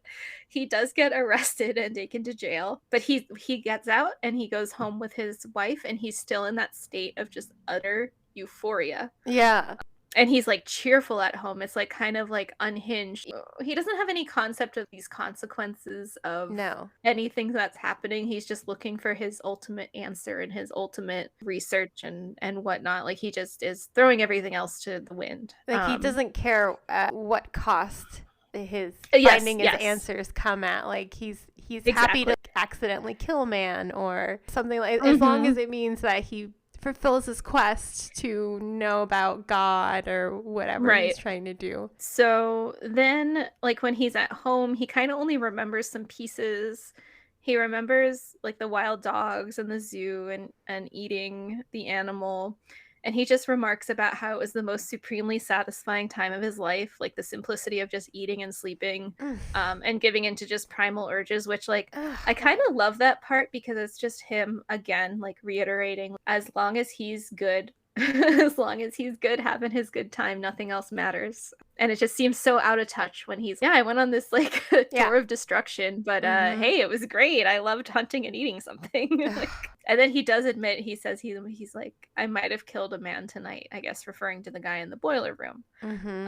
He does get arrested and taken to jail, but he gets out and he goes home with his wife, and he's still in that state of just utter euphoria. And he's like cheerful at home. It's like kind of like unhinged. He doesn't have any concept of these consequences of anything that's happening. He's just looking for his ultimate answer and his ultimate research and whatnot. Like, he just is throwing everything else to the wind. Like, he doesn't care at what cost his finding his answers come at. Like, he's happy to accidentally kill a man or something, like as long as it means that he fulfills his quest to know about God or whatever he's trying to do. So then, like, when he's at home, he kind of only remembers some pieces. He remembers like the wild dogs and the zoo and eating the animal. And he just remarks about how it was the most supremely satisfying time of his life, like the simplicity of just eating and sleeping, and giving into just primal urges, which, like, I kind of love that part because it's just him, again, like reiterating, as long as he's good, as long as he's good, having his good time, nothing else matters. And it just seems so out of touch when he's, I went on this like tour of destruction, but hey, it was great. I loved hunting and eating something. And then he does admit, he says he's like, I might have killed a man tonight, I guess referring to the guy in the boiler room.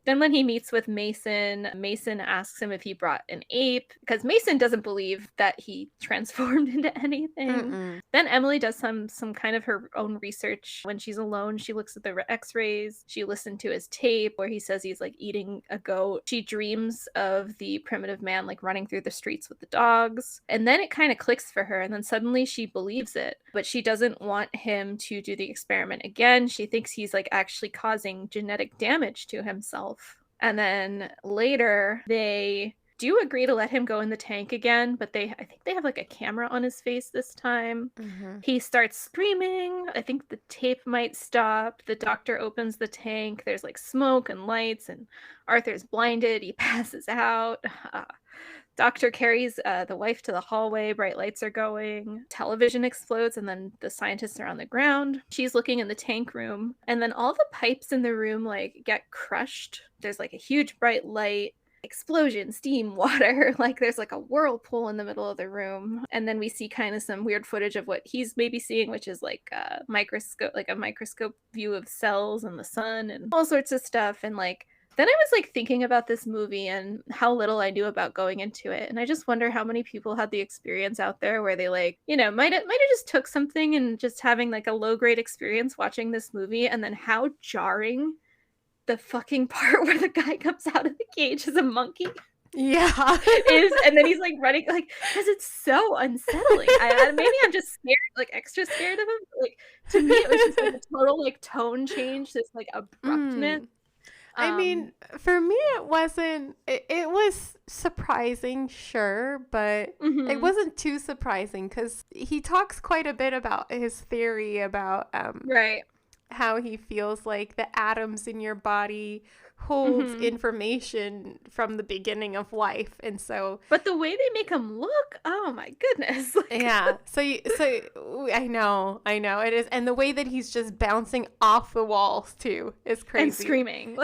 Then when he meets with Mason asks him if he brought an ape, because Mason doesn't believe that he transformed into anything. Then Emily does some kind of her own research. When she's alone, she looks at the x-rays. She listened to his tape where he says he's like eating a goat. She dreams of the primitive man like running through the streets with the dogs. And then it kind of clicks for her, and then suddenly she believes it. But she doesn't want him to do the experiment again. She thinks he's like actually causing genetic damage to himself. And then later they do agree to let him go in the tank again, but I think they have like a camera on his face this time. He starts screaming. I think the tape might stop. The doctor opens the tank. There's like smoke and lights, and Arthur's blinded. He passes out. Doctor carries the wife to the hallway. Bright lights are going. Television explodes, and then the scientists are on the ground. She's looking in the tank room, and then all the pipes in the room like get crushed. There's like a huge bright light. Explosion, steam, water, like there's like a whirlpool in the middle of the room. And then we see kind of some weird footage of what he's maybe seeing, which is like a microscope view of cells and the sun and all sorts of stuff. And like then I was like thinking about this movie and how little I knew about going into it, and I just wonder how many people had the experience out there where they like, you know, might have just took something and just having like a low grade experience watching this movie, and then how jarring the fucking part where the guy comes out of the cage as a monkey is, and then he's like running, like, because it's so unsettling. Maybe I'm just scared, like extra scared of him. Like, to me, it was just like a total like tone change, this like abruptness. I mean, for me, it wasn't. It was surprising, sure, but it wasn't too surprising because he talks quite a bit about his theory about how he feels like the atoms in your body holds information from the beginning of life, and so. But the way they make him look, oh my goodness! Like, so I know it is, and the way that he's just bouncing off the walls too is crazy, and screaming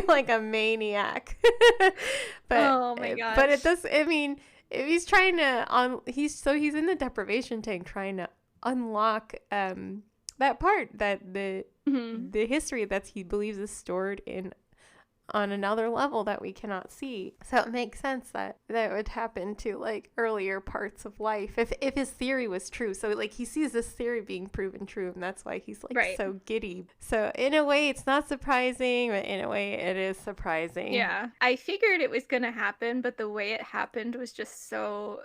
like a maniac. But, oh my gosh! But it does. I mean, if he's trying to he's in the deprivation tank trying to unlock that part that the history that he believes is stored in on another level that we cannot see. So it makes sense that would happen to like earlier parts of life if his theory was true. So like he sees this theory being proven true, and that's why he's like so giddy. So in a way it's not surprising, but in a way it is surprising. Yeah, I figured it was gonna happen, but the way it happened was just so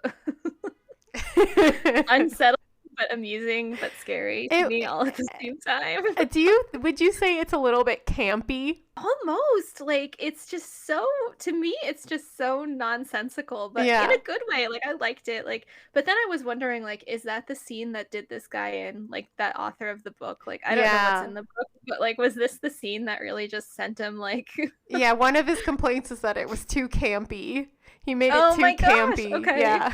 unsettling but amusing but scary to me all at the same time. Would you say it's a little bit campy? Almost. Like, it's just so, to me, it's just so nonsensical, but in a good way. Like, I liked it. Like, but then I was wondering, like, is that the scene that did this guy in? Like, that author of the book? Like, I don't know what's in the book, but like, was this the scene that really just sent him, like... Yeah, one of his complaints is that it was too campy. He made it too campy. Okay. Yeah.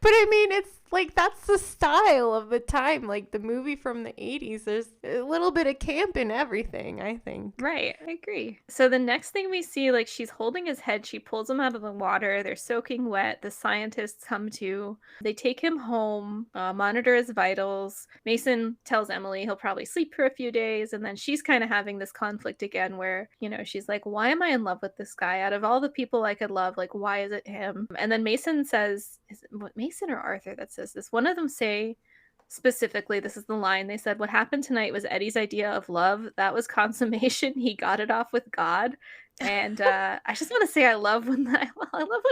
But I mean, it's like, that's the style of the time. Like the movie from the 80s, there's a little bit of camp in everything, I think. Right, I agree. So the next thing we see, like, she's holding his head, she pulls him out of the water, they're soaking wet, the scientists come to, they take him home, monitor his vitals. Mason tells Emily he'll probably sleep for a few days, and then she's kind of having this conflict again where, you know, she's like, why am I in love with this guy? Out of all the people I could love, like, why is it him? And then Mason says, is it Mason or Arthur that says this? One of them say specifically, this is the line, they said, what happened tonight was Eddie's idea of love. That was consummation. He got it off with God. And I just want to say I love when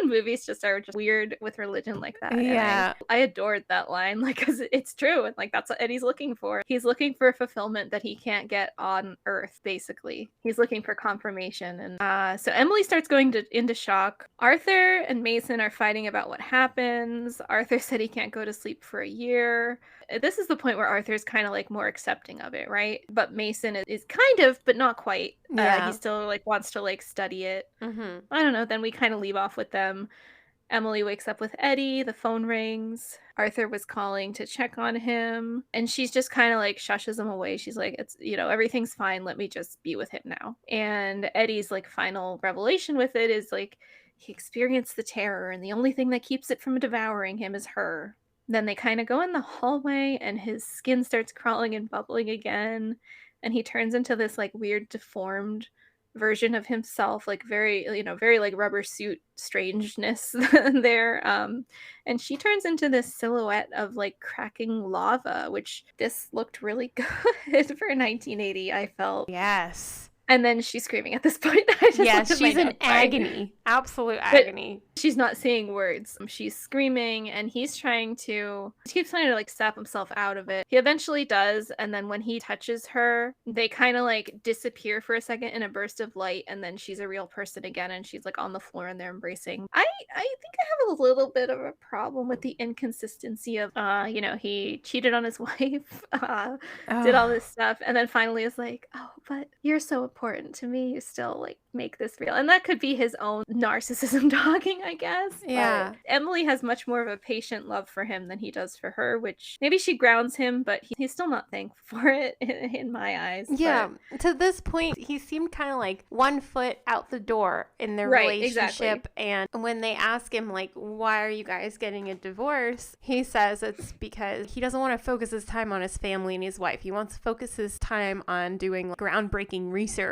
movies just are just weird with religion like that. Yeah. I adored that line, like, because it's true, and like that's what Eddie's looking for. He's looking for fulfillment that he can't get on Earth. Basically, he's looking for confirmation. And so Emily starts going into shock. Arthur and Mason are fighting about what happens. Arthur said he can't go to sleep for a year. This is the point where Arthur's kind of like more accepting of it, right? But Mason is kind of, but not quite. He still like wants to like study it. I don't know. Then we kind of leave off with them. Emily wakes up with Eddie. The phone rings. Arthur was calling to check on him, and she's just kind of like shushes him away. She's like, it's, you know, everything's fine. Let me just be with him now. And Eddie's like final revelation with it is like he experienced the terror, and the only thing that keeps it from devouring him is her. Then they kind of go in the hallway, and his skin starts crawling and bubbling again, and he turns into this like weird deformed version of himself, like very, you know, very like rubber suit strangeness there. And she turns into this silhouette of like cracking lava, which this looked really good for 1980, I felt. Yes. And then she's screaming at this point. She's in agony. Absolute agony. But she's not saying words. She's screaming, and he keeps trying to like snap himself out of it. He eventually does, and then when he touches her, they kind of like disappear for a second in a burst of light, and then she's a real person again, and she's like on the floor, and they're embracing. I think I have a little bit of a problem with the inconsistency of, you know, he cheated on his wife, did all this stuff, and then finally is like, oh, but you're so important to me, you still like make this real. And that could be his own narcissism talking, I guess. Yeah. But Emily has much more of a patient love for him than he does for her, which maybe she grounds him, but he's still not thankful for it in my eyes. Yeah. But to this point, he seemed kind of like one foot out the door in their relationship. Exactly. And when they ask him, like, why are you guys getting a divorce? He says it's because he doesn't want to focus his time on his family and his wife. He wants to focus his time on doing like, groundbreaking research.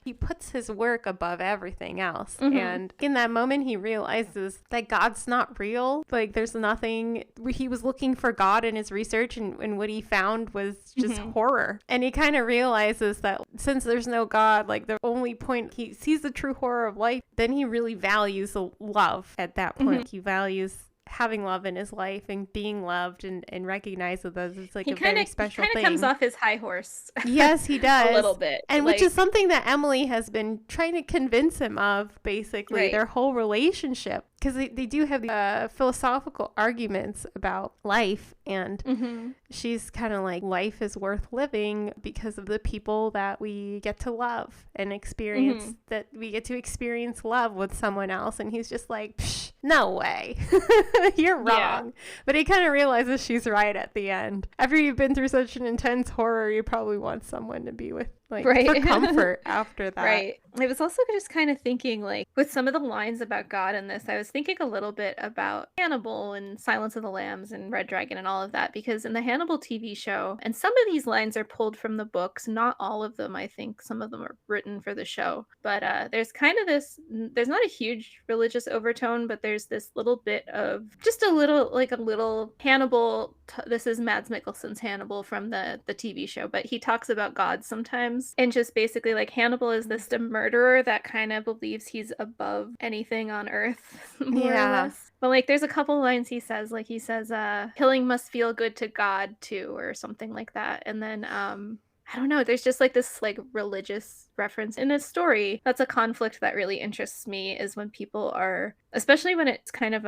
He puts his work above everything else. And in that moment, he realizes that God's not real. Like, there's nothing. He was looking for God in his research, and what he found was just horror. And he kind of realizes that since there's no God, like, the only point he sees the true horror of life, then he really values love at that point. He values having love in his life and being loved and recognizes that it's like a very special thing. He kind of comes off his high horse. Yes, he does. A little bit. And like, which is something that Emily has been trying to convince him of, basically, their whole relationship. Because they do have philosophical arguments about life, and she's kind of like, life is worth living because of the people that we get to love and experience, that we get to experience love with someone else. And he's just like, no way. You're wrong. Yeah. But he kind of realizes she's right at the end. After you've been through such an intense horror, you probably want someone to be with like Right. for comfort after that. Right. I was also just kind of thinking, like, with some of the lines about God in this, I was thinking a little bit about Hannibal and Silence of the Lambs and Red Dragon and all of that, because in the Hannibal TV show, and some of these lines are pulled from the books, not all of them, I think. Some of them are written for the show. But there's kind of this, there's not a huge religious overtone, but there's this little bit of, just a little Hannibal. This is Mads Mikkelsen's Hannibal from the TV show, but he talks about God sometimes. And just basically, like, Hannibal is this murderer that kind of believes he's above anything on earth, more or less. But, like, there's a couple lines he says, like, killing must feel good to God too, or something like that. And then I don't know, there's just like this like religious reference in his story. That's a conflict that really interests me, is when people are, especially when it's kind of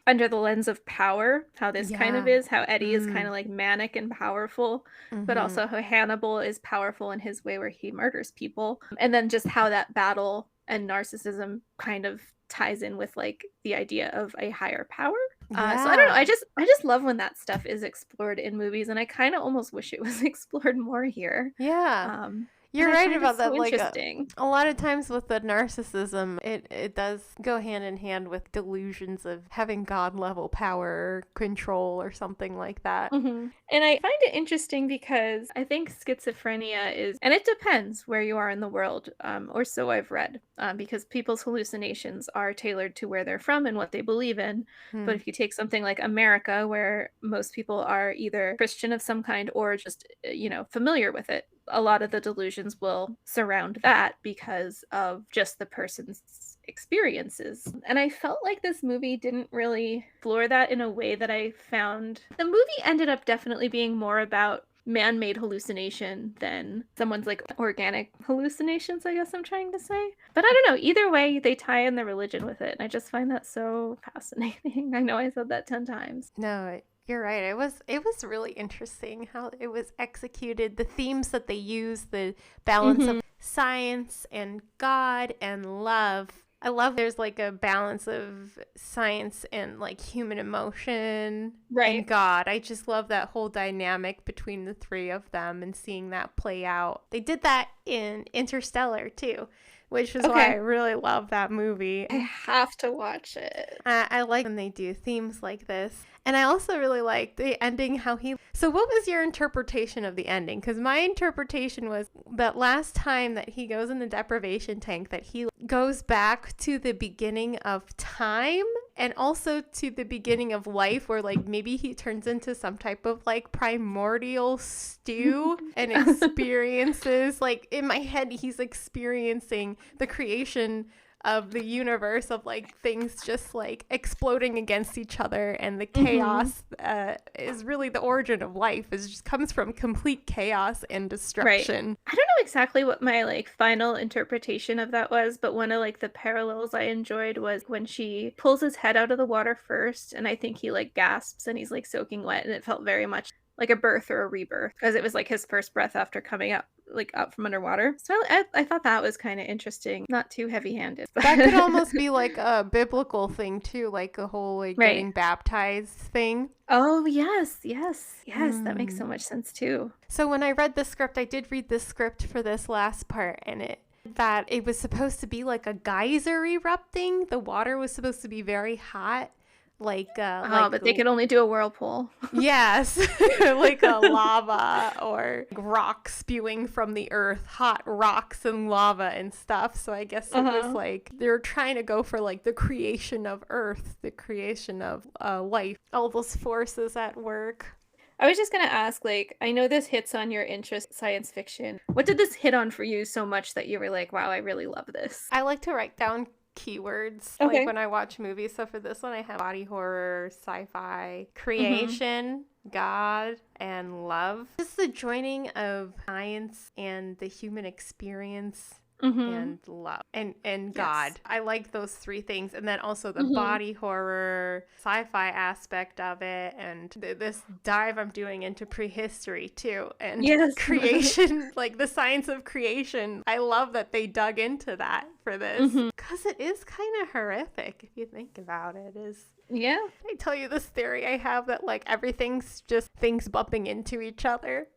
under the lens of power, how this kind of is, how Eddie is kind of like manic and powerful, but also how Hannibal is powerful in his way where he murders people. And then just how that battle and narcissism kind of ties in with like the idea of a higher power. So I don't know. I just love when that stuff is explored in movies, and I kind of almost wish it was explored more here. Yeah. You're right about that. So like interesting. A lot of times with the narcissism, it does go hand in hand with delusions of having God level power or control or something like that. And I find it interesting because I think schizophrenia is, and it depends where you are in the world, or so I've read, because people's hallucinations are tailored to where they're from and what they believe in. But if you take something like America, where most people are either Christian of some kind or just, familiar with it, a lot of the delusions will surround that because of just the person's experiences. And I felt like this movie didn't really explore that in a way that I found. The movie ended up definitely being more about man-made hallucination than someone's like organic hallucinations, I guess I'm trying to say. But I don't know, either way they tie in the religion with it, and I just find that so fascinating. I know I said that 10 times. No, you're right. It was really interesting how it was executed, the themes that they use, the balance of science and God and love. I love there's like a balance of science and like human emotion and God. I just love that whole dynamic between the three of them and seeing that play out. They did that in Interstellar too, which is why I really love that movie. I have to watch it. I like when they do themes like this. And I also really like the ending, So what was your interpretation of the ending? Because my interpretation was that last time that he goes in the deprivation tank, that he goes back to the beginning of time and also to the beginning of life, where like maybe he turns into some type of like primordial stew and experiences, like in my head, he's experiencing the creation of the universe, of like things just like exploding against each other, and the chaos is really the origin of life. It just comes from complete chaos and destruction. I don't know exactly what my like final interpretation of that was, but one of like the parallels I enjoyed was when she pulls his head out of the water first, and I think he like gasps and he's like soaking wet, and it felt very much like a birth or a rebirth, because it was like his first breath after coming up from underwater. So I thought that was kind of interesting, not too heavy-handed. But that could almost be like a biblical thing too, like a whole like getting baptized thing. Oh yes, that makes so much sense too. So when I read the script, I did read the script for this last part, and it was supposed to be like a geyser erupting. The water was supposed to be very hot. But they could only do a whirlpool. Yes, like a lava or rock spewing from the earth, hot rocks and lava and stuff. So I guess it was like they were trying to go for like the creation of earth, the creation of life, all those forces at work. I was just going to ask, like, I know this hits on your interest, science fiction. What did this hit on for you so much that you were like, wow, I really love this? I like to write down keywords like when I watch movies. So for this one, I have body horror, sci-fi, creation, God, and love. Just the joining of science and the human experience. And love and God. I like those three things. And then also the body horror, sci-fi aspect of it, and this dive I'm doing into prehistory too, and creation, like the science of creation. I love that they dug into that for this, because it is kind of horrific if you think about it. I tell you this theory I have that like everything's just things bumping into each other.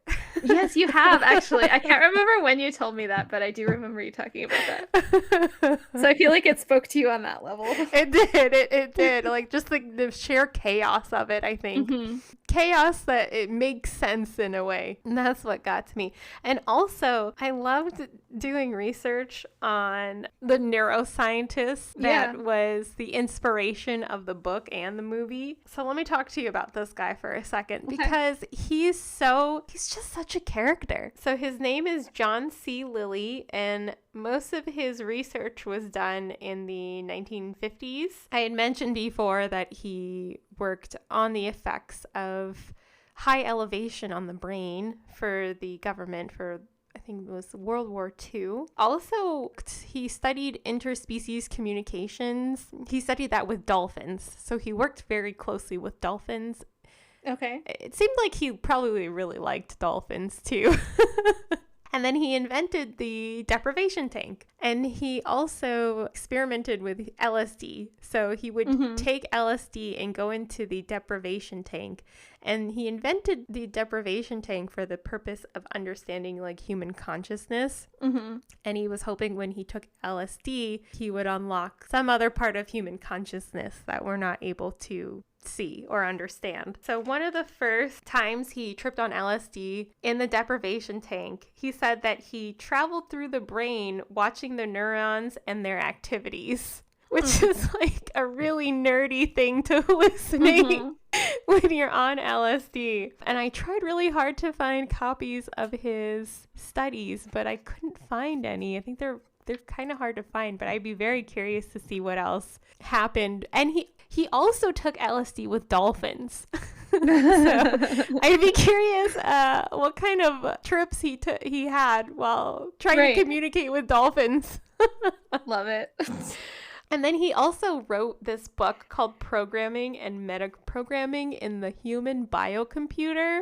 Yes, you have, actually. I can't remember when you told me that, but I do remember you talking about that. So I feel like it spoke to you on that level. It did. It did. Like, just the sheer chaos of it, I think. Mm-hmm. Chaos that it makes sense in a way. And that's what got to me. And also, I loved doing research on the neuroscientist that was the inspiration of the book and the movie. So let me talk to you about this guy for a second, because he's just such a character. So his name is John C. Lilly, and most of his research was done in the 1950s. I had mentioned before that he worked on the effects of high elevation on the brain for the government for, I think it was World War II. Also, he studied interspecies communications. He studied that with dolphins. So he worked very closely with dolphins. Okay. It seemed like he probably really liked dolphins too. And then he invented the deprivation tank. And he also experimented with LSD. So he would take LSD and go into the deprivation tank. And he invented the deprivation tank for the purpose of understanding like human consciousness. And he was hoping when he took LSD, he would unlock some other part of human consciousness that we're not able to see or understand. So one of the first times he tripped on LSD in the deprivation tank, he said that he traveled through the brain watching the neurons and their activities, which is like a really nerdy thing to hallucinate when you're on LSD. And I tried really hard to find copies of his studies, but I couldn't find any. I think they're kind of hard to find, but I'd be very curious to see what else happened. And he also took LSD with dolphins. So I'd be curious what kind of trips he had while trying to communicate with dolphins. Love it. And then he also wrote this book called Programming and Metaprogramming in the Human Biocomputer.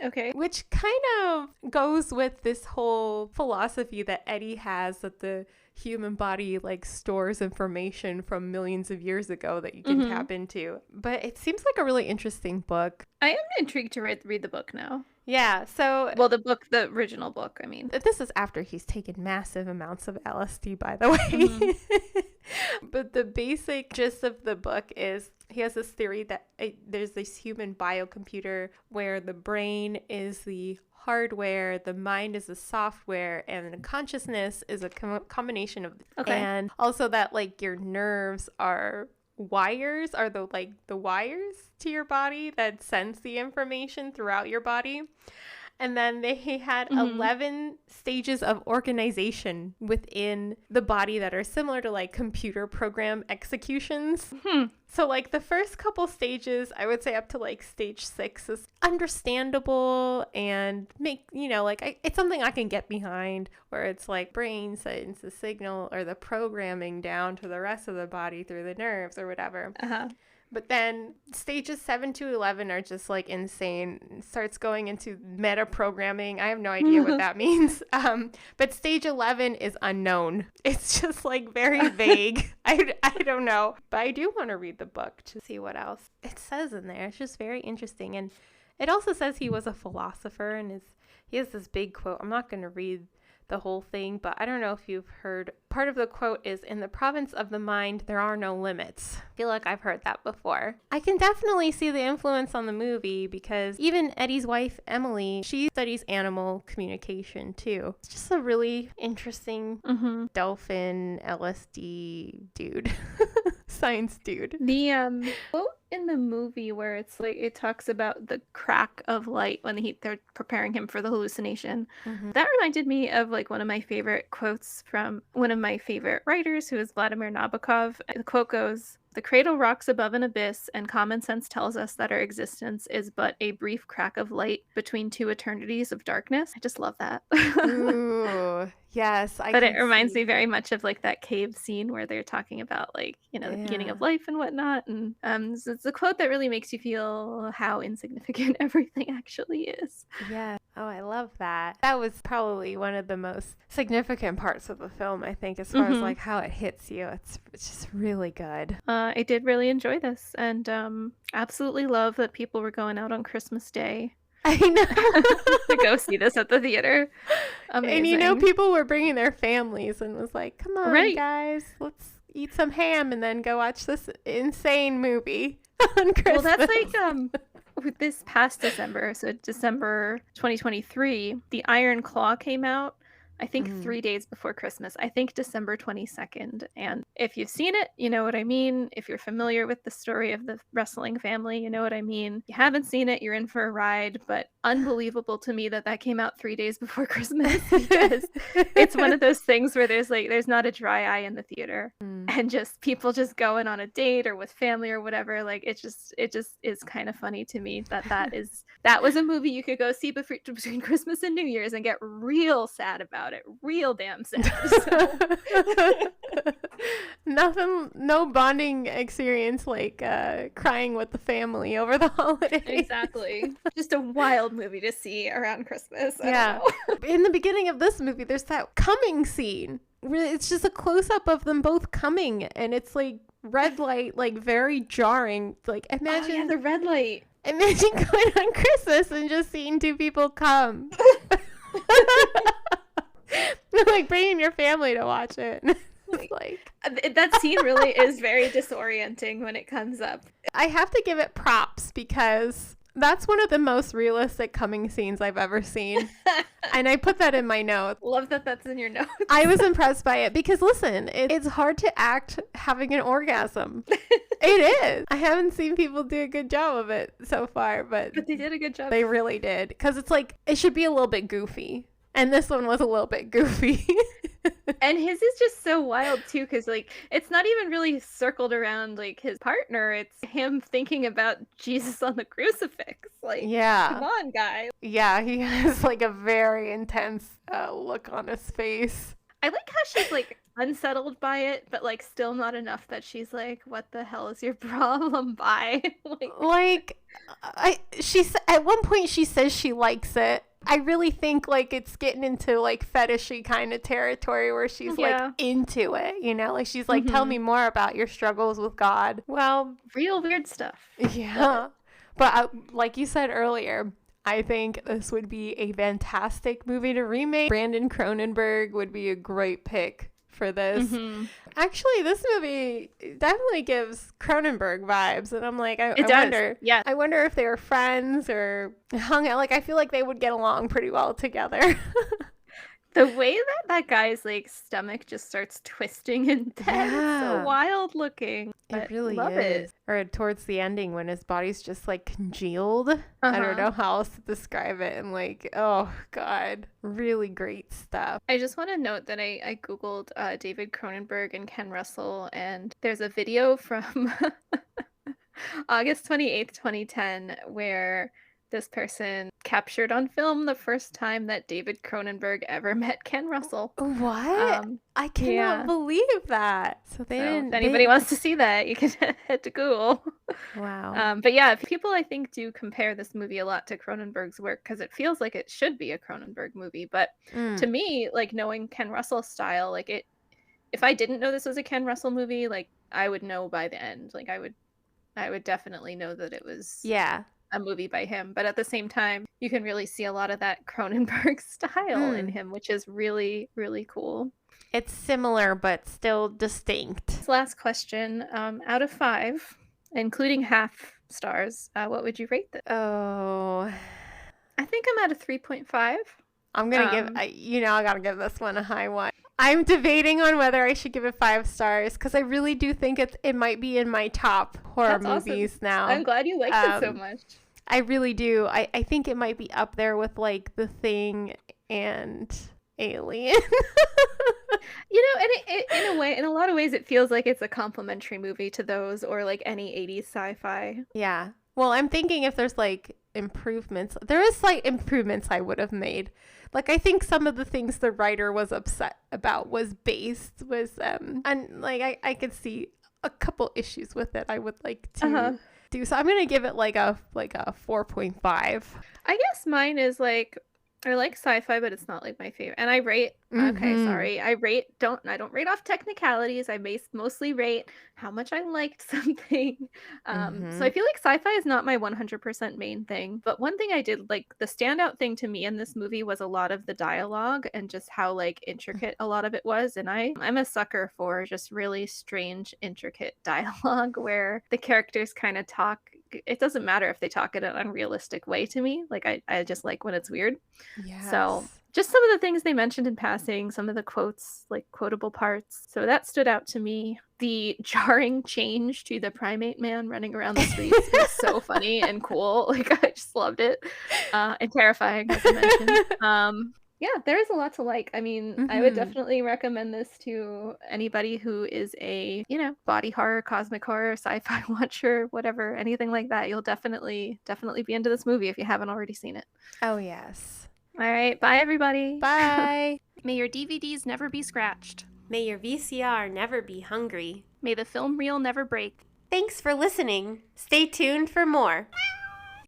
Okay. Which kind of goes with this whole philosophy that Eddie has, that the human body like stores information from millions of years ago that you can tap into. But it seems like a really interesting book. I am intrigued to read the book now. Yeah, so... Well, the original book, I mean. This is after he's taken massive amounts of LSD, by the way. But the basic gist of the book is he has this theory that there's this human biocomputer where the brain is the hardware, the mind is the software, and the consciousness is a combination of... And also that like your nerves are... wires are the wires to your body that sends the information throughout your body. And then he had 11 stages of organization within the body that are similar to like computer program executions. So like the first couple stages, I would say up to like stage 6 is understandable and it's something I can get behind, where it's like brain sends the signal or the programming down to the rest of the body through the nerves or whatever. But then stages 7 to 11 are just like insane. It starts going into meta programming. I have no idea what that means. But stage 11 is unknown. It's just like very vague. I don't know. But I do want to read the book to see what else it says in there. It's just very interesting. And it also says he was a philosopher, and he has this big quote. I'm not going to read the whole thing, but I don't know if you've heard, part of the quote is, "In the province of the mind, there are no limits." I feel like I've heard that before. I can definitely see the influence on the movie, because even Eddie's wife, Emily, she studies animal communication too. It's just a really interesting dolphin LSD dude. Science dude. The quote in the movie where it's like it talks about the crack of light when they're preparing him for the hallucination. That reminded me of like one of my favorite quotes from one of my favorite writers, who is Vladimir Nabokov. The quote goes, "The cradle rocks above an abyss, and common sense tells us that our existence is but a brief crack of light between two eternities of darkness." I just love that. Ooh, yes. But it reminds me very much of like that cave scene where they're talking about like, the beginning of life and whatnot. And so it's a quote that really makes you feel how insignificant everything actually is. Yeah. Oh, I love that. That was probably one of the most significant parts of the film, I think, as far as like how it hits you. It's just really good. I did really enjoy this, and absolutely love that people were going out on Christmas Day. I know. to go see this at the theater. Amazing. And people were bringing their families and was like, come on, Right. guys, let's eat some ham and then go watch this insane movie on Christmas. Well, that's with this past December, so December 2023, The Iron Claw came out, I think 3 days before Christmas. I think December 22nd. And if you've seen it, you know what I mean. If you're familiar with the story of the wrestling family, you know what I mean. If you haven't seen it, you're in for a ride. But unbelievable to me that came out 3 days before Christmas, because it's one of those things where there's not a dry eye in the theater, and just people just going on a date or with family or whatever. Like it just is kind of funny to me that was a movie you could go see between Christmas and New Year's and get real sad about it, real damn sad. No bonding experience like crying with the family over the holidays. Exactly. Just a wild movie to see around Christmas. Yeah. In the beginning of this movie, there's that coming scene. It's just a close-up of them both coming, and it's like red light, like very jarring. Like imagine the red light. Imagine going on Christmas and just seeing two people come. Like bringing your family to watch it. It's like that scene really is very disorienting when it comes up. I have to give it props because that's one of the most realistic coming scenes I've ever seen. And I put that in my notes. Love that that's in your notes. I was impressed by it because, listen, it's hard to act having an orgasm. It is. I haven't seen people do a good job of it so far, but they did a good job. They really did. Because it's like, it should be a little bit goofy. And this one was a little bit goofy. And his is just so wild too, because like it's not even really circled around like his partner. It's him thinking about Jesus on the crucifix. Like, yeah, come on, guy. Yeah, he has like a very intense look on his face. I like how she's like unsettled by it, but like still not enough that she's like, "What the hell is your problem?" By at one point she says she likes it. I really think like it's getting into like fetishy kind of territory where she's like into it, you know, like she's like, tell me more about your struggles with God. Well, real weird stuff. Yeah. But like you said earlier, I think this would be a fantastic movie to remake. Brandon Cronenberg would be a great pick for this. Actually, this movie definitely gives Cronenberg vibes, and I'm like, I wonder. Yeah, I wonder if they were friends or hung out. Like, I feel like they would get along pretty well together. The way that guy's like stomach just starts twisting in death, it's so wild looking. It really is. Or towards the ending when his body's just like congealed. I don't know how else to describe it. And like, oh God, really great stuff. I just want to note that I Googled David Cronenberg and Ken Russell, and there's a video from August 28th, 2010, where this person captured on film the first time that David Cronenberg ever met Ken Russell. What? I cannot believe that. So if anybody wants to see that, you can head to Google. Wow. But yeah, people I think do compare this movie a lot to Cronenberg's work because it feels like it should be a Cronenberg movie. But to me, like knowing Ken Russell's style, like if I didn't know this was a Ken Russell movie, like I would know by the end. Like I would definitely know that it was a movie by him, but at the same time you can really see a lot of that Cronenberg style in him, which is really, really cool. It's similar but still distinct. This last question, out of 5, including half stars, what would you rate this? I think I'm at a 3.5. I'm gonna I gotta give this one a high one. I'm debating on whether I should give it 5 stars because I really do think it might be in my top horror movies now. I'm glad you liked it so much. I really do. I think it might be up there with like The Thing and Alien. And in a lot of ways, it feels like it's a complimentary movie to those or like any 80s sci-fi. Yeah. Well, I'm thinking if there's like improvements, there is slight improvements I would have made. Like, I think some of the things the writer was upset about was and like I could see a couple issues with it. I would like to do so. I'm gonna give it like a 4.5. I guess mine is like I like sci-fi, but it's not like my favorite. And I rate, okay, sorry. I don't rate off technicalities. I mostly rate how much I liked something. So I feel like sci-fi is not my 100% main thing. But one thing I did like, the standout thing to me in this movie was a lot of the dialogue and just how like intricate a lot of it was. And I'm a sucker for just really strange, intricate dialogue where the characters kind of talk. It doesn't matter if they talk in an unrealistic way to me. Like I just like when it's weird. Yes. So just some of the things they mentioned in passing, some of the quotes, like quotable parts. So that stood out to me. The jarring change to the primate man running around the streets is so funny and cool. Like I just loved it. And terrifying, as I mentioned. Yeah, there is a lot to like. I mean, I would definitely recommend this to anybody who is a, body horror, cosmic horror, sci-fi watcher, whatever, anything like that. You'll definitely be into this movie if you haven't already seen it. Oh, yes. All right, bye everybody. Bye. May your DVDs never be scratched. May your VCR never be hungry. May the film reel never break. Thanks for listening. Stay tuned for more.